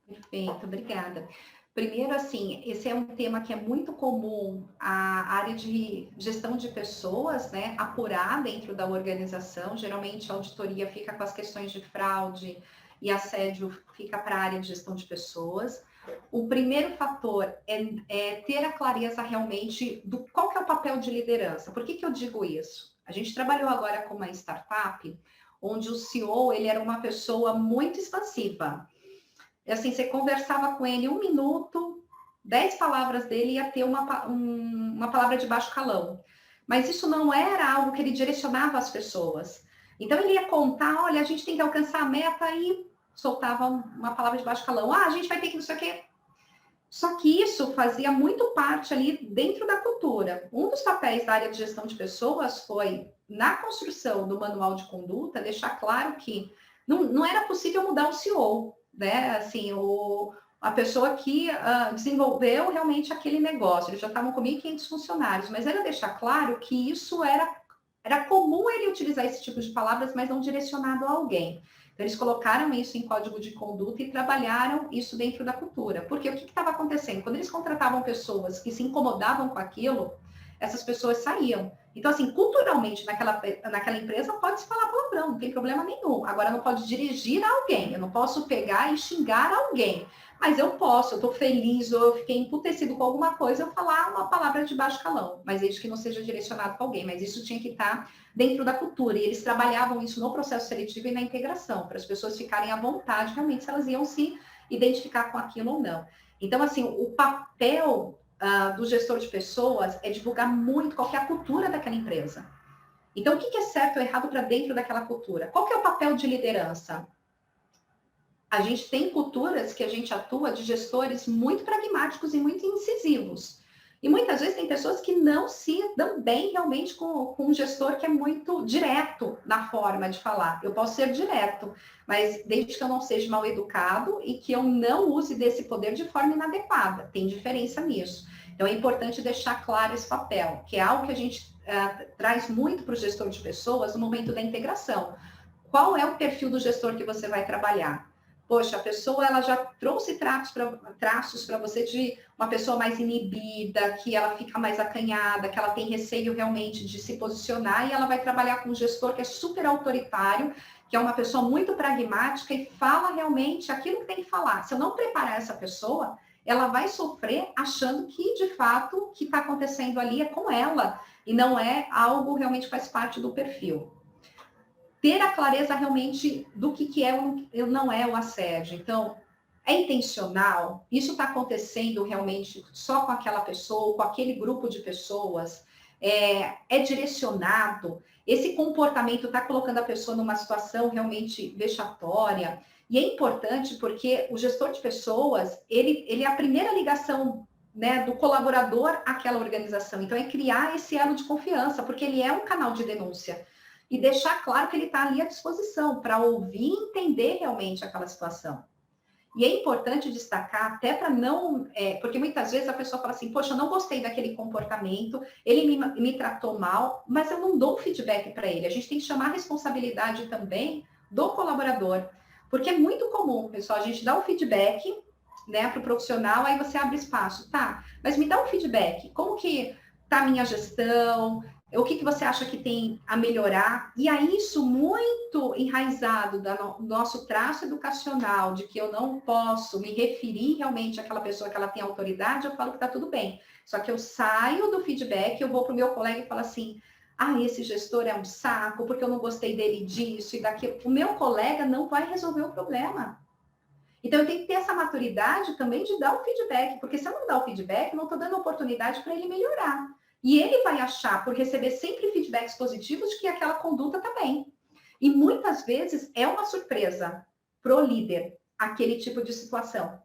Perfeito, obrigada. Primeiro, assim, esse é um tema que é muito comum a área de gestão de pessoas, né, apurar dentro da organização. Geralmente a auditoria fica com as questões de fraude e assédio fica para a área de gestão de pessoas. O primeiro fator é ter a clareza realmente do qual que é o papel de liderança. Por que eu digo isso? A gente trabalhou agora com uma startup onde o CEO ele era uma pessoa muito expansiva. Assim, você conversava com ele 1 minuto, 10 palavras dele ia ter uma palavra de baixo calão. Mas isso não era algo que ele direcionava às pessoas. Então, ele ia contar, olha, a gente tem que alcançar a meta e soltava uma palavra de baixo calão. Ah, a gente vai ter que não sei o quê. Só que isso fazia muito parte ali dentro da cultura. Um dos papéis da área de gestão de pessoas foi, na construção do manual de conduta, deixar claro que não era possível mudar o CEO, né? Assim, a pessoa que desenvolveu realmente aquele negócio, eles já estavam com 1.500 funcionários, mas era deixar claro que isso era comum ele utilizar esse tipo de palavras, mas não direcionado a alguém. Então, eles colocaram isso em código de conduta e trabalharam isso dentro da cultura. Porque o que estava acontecendo? Quando eles contratavam pessoas que se incomodavam com aquilo, essas pessoas saíam. Então, assim, culturalmente, naquela empresa, pode-se falar palavrão, não tem problema nenhum. Agora, não pode dirigir a alguém, eu não posso pegar e xingar alguém. Mas eu posso, eu estou feliz, ou eu fiquei emputecido com alguma coisa, eu falar uma palavra de baixo calão. Mas desde que não seja direcionado para alguém. Mas isso tinha que estar dentro da cultura. E eles trabalhavam isso no processo seletivo e na integração, para as pessoas ficarem à vontade, realmente, se elas iam se identificar com aquilo ou não. Então, assim, o papel do gestor de pessoas é divulgar muito qual que é a cultura daquela empresa. Então, o que é certo ou errado para dentro daquela cultura? Qual que é o papel de liderança? A gente tem culturas que a gente atua de gestores muito pragmáticos e muito incisivos. E muitas vezes tem pessoas que não se dão bem realmente com um gestor que é muito direto na forma de falar. Eu posso ser direto, mas desde que eu não seja mal educado e que eu não use desse poder de forma inadequada. Tem diferença nisso. Então, é importante deixar claro esse papel, que é algo que a gente traz muito para o gestor de pessoas no momento da integração. Qual é o perfil do gestor que você vai trabalhar? Poxa, a pessoa ela já trouxe traços para você de uma pessoa mais inibida, que ela fica mais acanhada, que ela tem receio realmente de se posicionar, e ela vai trabalhar com um gestor que é super autoritário, que é uma pessoa muito pragmática e fala realmente aquilo que tem que falar. Se eu não preparar essa pessoa, ela vai sofrer achando que, de fato, o que está acontecendo ali é com ela, e não é algo realmente que faz parte do perfil. Ter a clareza realmente do que é ou não é o assédio. Então, é intencional? Isso está acontecendo realmente só com aquela pessoa, com aquele grupo de pessoas? É direcionado? Esse comportamento está colocando a pessoa numa situação realmente vexatória? E é importante porque o gestor de pessoas, ele é a primeira ligação, né, do colaborador àquela organização. Então, é criar esse elo de confiança, porque ele é um canal de denúncia. E deixar claro que ele está ali à disposição para ouvir e entender realmente aquela situação. E é importante destacar, até para não... porque muitas vezes a pessoa fala assim, poxa, eu não gostei daquele comportamento, ele me tratou mal, mas eu não dou feedback para ele. A gente tem que chamar a responsabilidade também do colaborador. Porque é muito comum, pessoal, a gente dá um feedback, né, para o profissional, aí você abre espaço. Tá, mas me dá um feedback. Como que está a minha gestão? O que você acha que tem a melhorar? E aí isso muito enraizado do nosso traço educacional, de que eu não posso me referir realmente àquela pessoa que ela tem autoridade, eu falo que está tudo bem. Só que eu saio do feedback, eu vou para o meu colega e falo assim, esse gestor é um saco, porque eu não gostei dele disso e daquilo. O meu colega não vai resolver o problema. Então, eu tenho que ter essa maturidade também de dar o feedback, porque se eu não dar o feedback, eu não estou dando oportunidade para ele melhorar. E ele vai achar, por receber sempre feedbacks positivos, de que aquela conduta está bem. E muitas vezes é uma surpresa pro líder, aquele tipo de situação.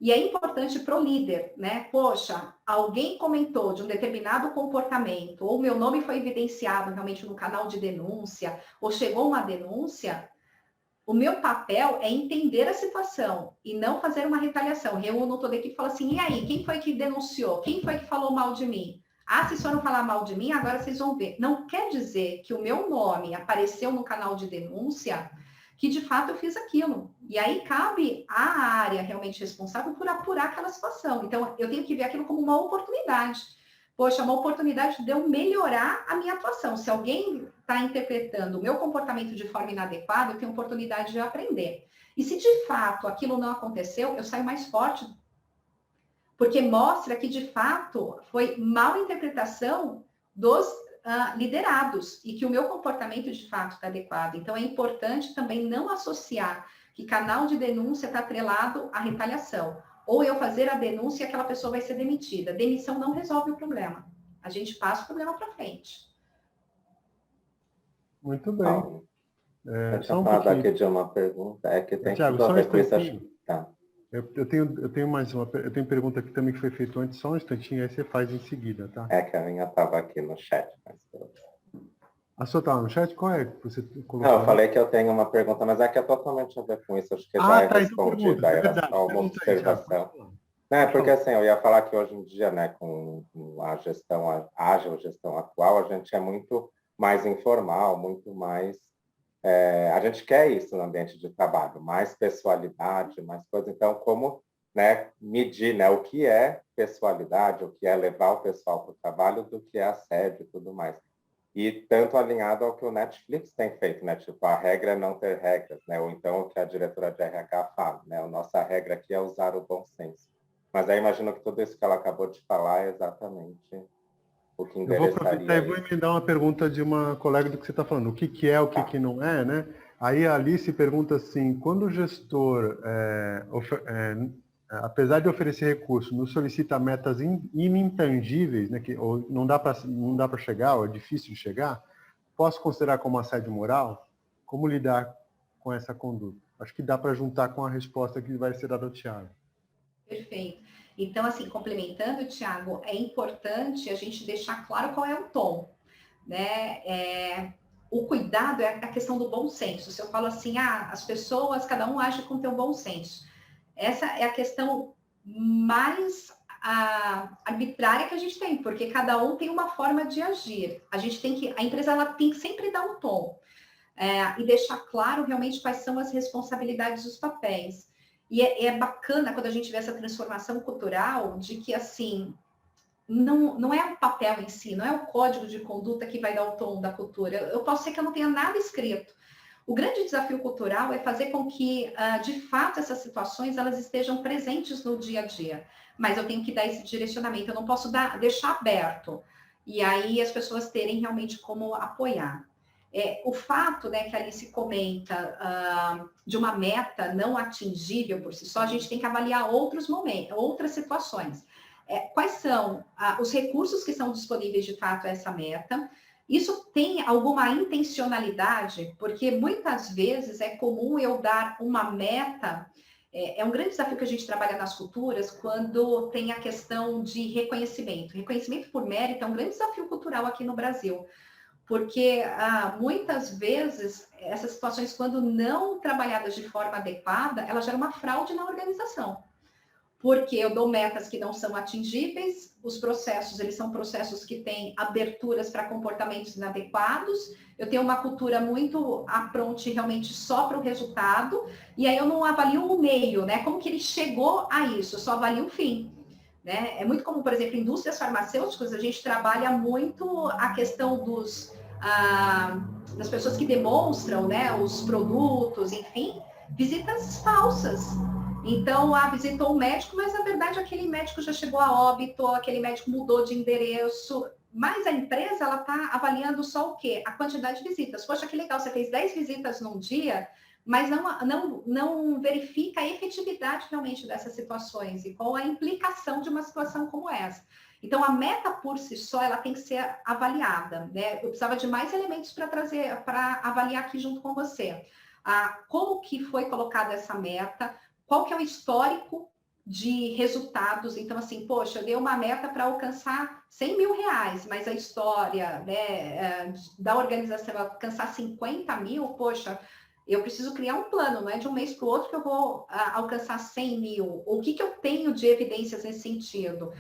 E é importante pro líder, né? Poxa, alguém comentou de um determinado comportamento, ou meu nome foi evidenciado realmente no canal de denúncia, ou chegou uma denúncia, o meu papel é entender a situação e não fazer uma retaliação. Reúno toda a equipe e falo assim, e aí, quem foi que denunciou? Quem foi que falou mal de mim? Se foram falar mal de mim, agora vocês vão ver. Não quer dizer que o meu nome apareceu no canal de denúncia, que de fato eu fiz aquilo. E aí cabe à área realmente responsável por apurar aquela situação. Então, eu tenho que ver aquilo como uma oportunidade. Poxa, uma oportunidade de eu melhorar a minha atuação. Se alguém está interpretando o meu comportamento de forma inadequada, eu tenho oportunidade de aprender. E se de fato aquilo não aconteceu, eu saio mais forte. Porque mostra que, de fato, foi mal interpretação dos liderados e que o meu comportamento, de fato, está adequado. Então, é importante também não associar que canal de denúncia está atrelado à retaliação. Ou eu fazer a denúncia e aquela pessoa vai ser demitida. Demissão não resolve o problema. A gente passa o problema para frente. Muito bem. Deixa eu falar aqui de uma pergunta. É que tem Thiago, tudo a ver com isso. Tá. Eu tenho mais uma. Eu tenho pergunta aqui também que foi feita antes, só um instantinho, aí você faz em seguida, tá? É que a minha estava aqui no chat. Mas... A sua estava no chat? Qual é que você colocou? Não, eu falei que eu tenho uma pergunta, mas é que é totalmente a ver com isso. Acho que já é respondida. Era só uma observação. Porque assim, eu ia falar que hoje em dia, né, com a gestão ágil, a gestão atual, a gente é muito mais informal, muito mais... a gente quer isso no ambiente de trabalho, mais pessoalidade, mais coisa. Então, como, né, medir, né, o que é pessoalidade, o que é levar o pessoal para o trabalho, do que é assédio e tudo mais. E tanto alinhado ao que o Netflix tem feito, né? Tipo, a regra é não ter regras, né? Ou então o que a diretora de RH fala, né? A nossa regra aqui é usar o bom senso. Mas aí imagino que tudo isso que ela acabou de falar é exatamente o que endereçaria. Eu vou aproveitar e vou emendar uma pergunta de uma colega do que você está falando. O que é, o que não é, né? Aí a Alice pergunta assim, quando o gestor, apesar de oferecer recurso, nos solicita metas inintangíveis, né, que ou não dá para chegar, ou é difícil de chegar, posso considerar como assédio moral? Como lidar com essa conduta? Acho que dá para juntar com a resposta que vai ser dada ao Thiago. Perfeito. Então, assim, complementando, Thiago, é importante a gente deixar claro qual é o tom, né? O cuidado é a questão do bom senso. Se eu falo assim, as pessoas, cada um age com o teu bom senso. Essa é a questão mais arbitrária que a gente tem, porque cada um tem uma forma de agir. A empresa ela tem que sempre dar um tom e deixar claro realmente quais são as responsabilidades dos papéis. E é bacana quando a gente vê essa transformação cultural de que, assim, não é o papel em si, não é o código de conduta que vai dar o tom da cultura. Eu posso ser que eu não tenha nada escrito. O grande desafio cultural é fazer com que, de fato, essas situações elas estejam presentes no dia a dia. Mas eu tenho que dar esse direcionamento, eu não posso deixar aberto. E aí as pessoas terem realmente como apoiar. O fato, né, que a Alice comenta de uma meta não atingível por si só, a gente tem que avaliar outros momentos, outras situações. Quais são os recursos que são disponíveis de fato a essa meta? Isso tem alguma intencionalidade? Porque muitas vezes é comum eu dar uma meta. É um grande desafio que a gente trabalha nas culturas quando tem a questão de reconhecimento. Reconhecimento por mérito é um grande desafio cultural aqui no Brasil. Porque muitas vezes essas situações, quando não trabalhadas de forma adequada, ela gera uma fraude na organização. Porque eu dou metas que não são atingíveis, os processos, eles são processos que têm aberturas para comportamentos inadequados, eu tenho uma cultura muito apronte realmente só para o resultado, e aí eu não avalio o meio, né? Como que ele chegou a isso, eu só avalio o fim. né? É muito comum, por exemplo, em indústrias farmacêuticas, a gente trabalha muito a questão das pessoas que demonstram, né, os produtos, enfim, visitas falsas. Então, visitou um médico, mas na verdade aquele médico já chegou a óbito, aquele médico mudou de endereço, mas a empresa, ela está avaliando só o quê? A quantidade de visitas. Poxa, que legal, você fez 10 visitas num dia, mas não verifica a efetividade realmente dessas situações e qual a implicação de uma situação como essa. Então, a meta por si só, ela tem que ser avaliada, né? Eu precisava de mais elementos para avaliar aqui junto com você. Como que foi colocada essa meta, qual que é o histórico de resultados. Então, assim, poxa, eu dei uma meta para alcançar 100 mil reais, mas a história, né, da organização alcançar 50 mil, poxa, eu preciso criar um plano, não é de um mês para o outro que eu vou alcançar 100 mil. O que eu tenho de evidências nesse sentido?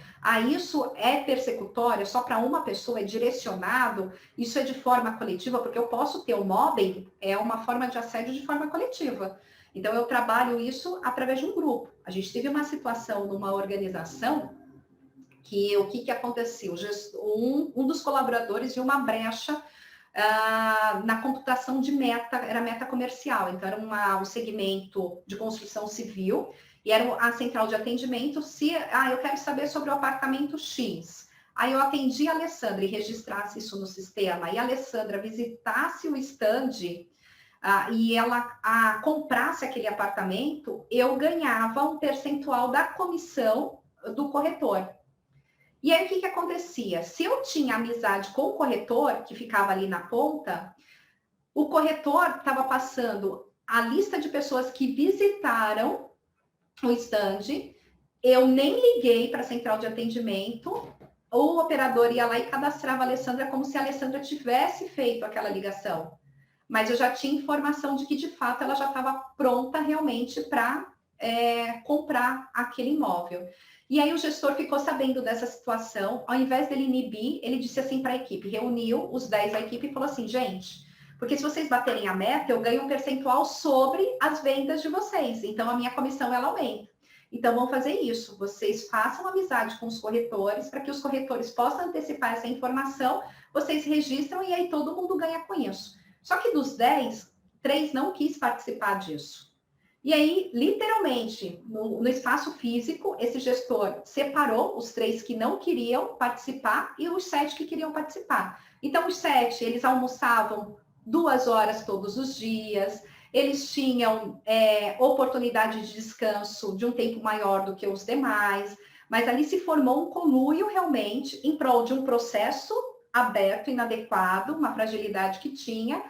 Isso é persecutório, só para uma pessoa, é direcionado, isso é de forma coletiva, porque eu posso ter o mobbing, é uma forma de assédio de forma coletiva. Então, eu trabalho isso através de um grupo. A gente teve uma situação numa organização que o que aconteceu? Um dos colaboradores viu uma brecha na computação de meta, era meta comercial, então era um segmento de construção civil, e era a central de atendimento, eu quero saber sobre o apartamento X. Aí eu atendi a Alessandra e registrasse isso no sistema, e a Alessandra visitasse o stand e ela comprasse aquele apartamento, eu ganhava um percentual da comissão do corretor. E aí, o que acontecia? Se eu tinha amizade com o corretor, que ficava ali na ponta, o corretor estava passando a lista de pessoas que visitaram o stand, eu nem liguei para a central de atendimento, o operador ia lá e cadastrava a Alessandra como se a Alessandra tivesse feito aquela ligação. Mas eu já tinha informação de que, de fato, ela já estava pronta realmente para comprar aquele imóvel. E aí o gestor ficou sabendo dessa situação, ao invés dele inibir, ele disse assim para a equipe, reuniu os 10 da equipe e falou assim, gente, porque se vocês baterem a meta, eu ganho um percentual sobre as vendas de vocês, então a minha comissão ela aumenta. Então vamos fazer isso, vocês façam amizade com os corretores, para que os corretores possam antecipar essa informação, vocês registram e aí todo mundo ganha com isso. Só que dos 10, 3 não quis participar disso. E aí, literalmente, no espaço físico, esse gestor separou os 3 que não queriam participar e os 7 que queriam participar. Então, os 7, eles almoçavam 2 horas todos os dias, eles tinham oportunidade de descanso de um tempo maior do que os demais, mas ali se formou um conluio realmente em prol de um processo aberto, inadequado, uma fragilidade que tinha,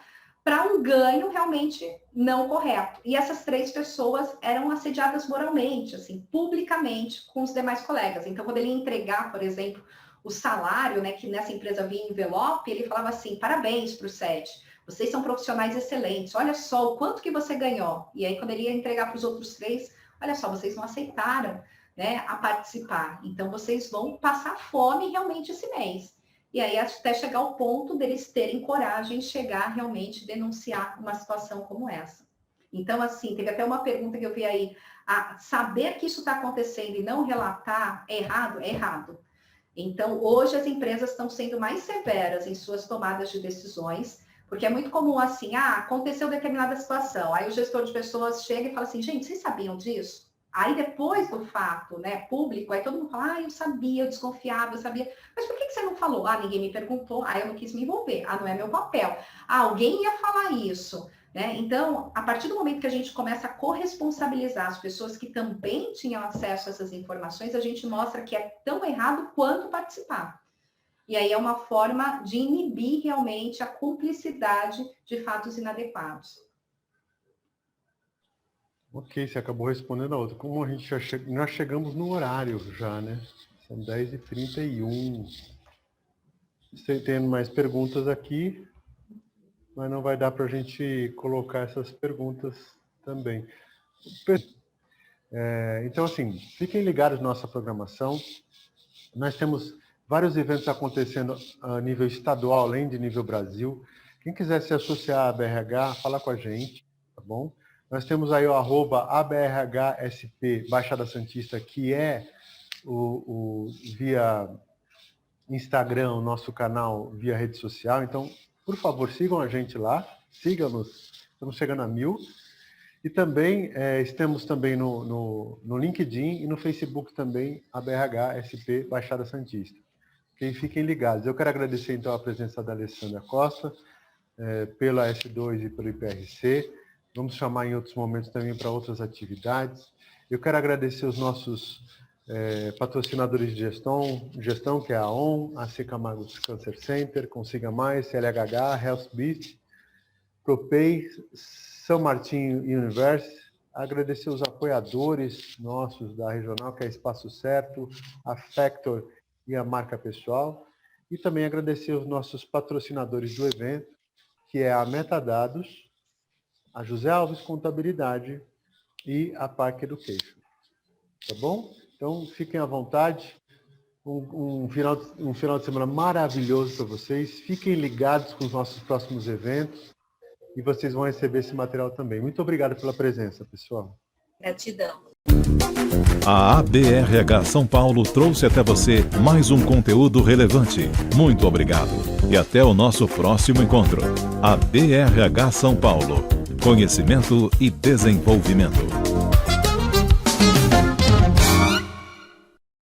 para um ganho realmente não correto. E essas 3 pessoas eram assediadas moralmente, assim, publicamente, com os demais colegas. Então, quando ele ia entregar, por exemplo, o salário, né, que nessa empresa vinha em envelope, ele falava assim, parabéns para os 7, vocês são profissionais excelentes, olha só o quanto que você ganhou. E aí, quando ele ia entregar para os outros 3, olha só, vocês não aceitaram, né, a participar. Então, vocês vão passar fome realmente esse mês. E aí, até chegar ao ponto deles terem coragem de chegar realmente denunciar uma situação como essa. Então, assim, teve até uma pergunta que eu vi aí, saber que isso está acontecendo e não relatar é errado? É errado. Então, hoje as empresas estão sendo mais severas em suas tomadas de decisões, porque é muito comum assim, aconteceu determinada situação, aí o gestor de pessoas chega e fala assim, gente, vocês sabiam disso? Aí depois do fato, né, público, aí todo mundo fala, eu sabia, eu desconfiava, eu sabia. Mas por que você não falou? Ninguém me perguntou, eu não quis me envolver, não é meu papel. Alguém ia falar isso, né? Então, a partir do momento que a gente começa a corresponsabilizar as pessoas que também tinham acesso a essas informações, a gente mostra que é tão errado quanto participar. E aí é uma forma de inibir realmente a cumplicidade de fatos inadequados. Ok, você acabou respondendo a outra. Como a gente nós chegamos no horário já, né? São 10h31. Tem mais perguntas aqui, mas não vai dar para a gente colocar essas perguntas também. Então, assim, fiquem ligados na nossa programação. Nós temos vários eventos acontecendo a nível estadual, além de nível Brasil. Quem quiser se associar à BRH, fala com a gente, tá bom? Nós temos aí o @ABRHSP Baixada Santista, que é via Instagram, o nosso canal via rede social. Então, por favor, sigam a gente lá, sigam-nos, estamos chegando a 1000. E também estamos também no LinkedIn e no Facebook também, a BRH SP Baixada Santista. E fiquem ligados. Eu quero agradecer então a presença da Alessandra Costa, pela S2 e pelo IPRC. Vamos chamar em outros momentos também para outras atividades. Eu quero agradecer os nossos patrocinadores de gestão, que é a ON, a C. Camargo Cancer Center, Consiga Mais, CLHH, HealthBeat, Propay, São Martinho Universe. Agradecer os apoiadores nossos da Regional, que é Espaço Certo, a Factor e a Marca Pessoal. E também agradecer os nossos patrocinadores do evento, que é a Metadados, a José Alves Contabilidade e a Park Education. Tá bom? Então, fiquem à vontade. Um final de semana maravilhoso para vocês. Fiquem ligados com os nossos próximos eventos e vocês vão receber esse material também. Muito obrigado pela presença, pessoal. Gratidão. A ABRH São Paulo trouxe até você mais um conteúdo relevante. Muito obrigado e até o nosso próximo encontro. ABRH São Paulo. Conhecimento e desenvolvimento.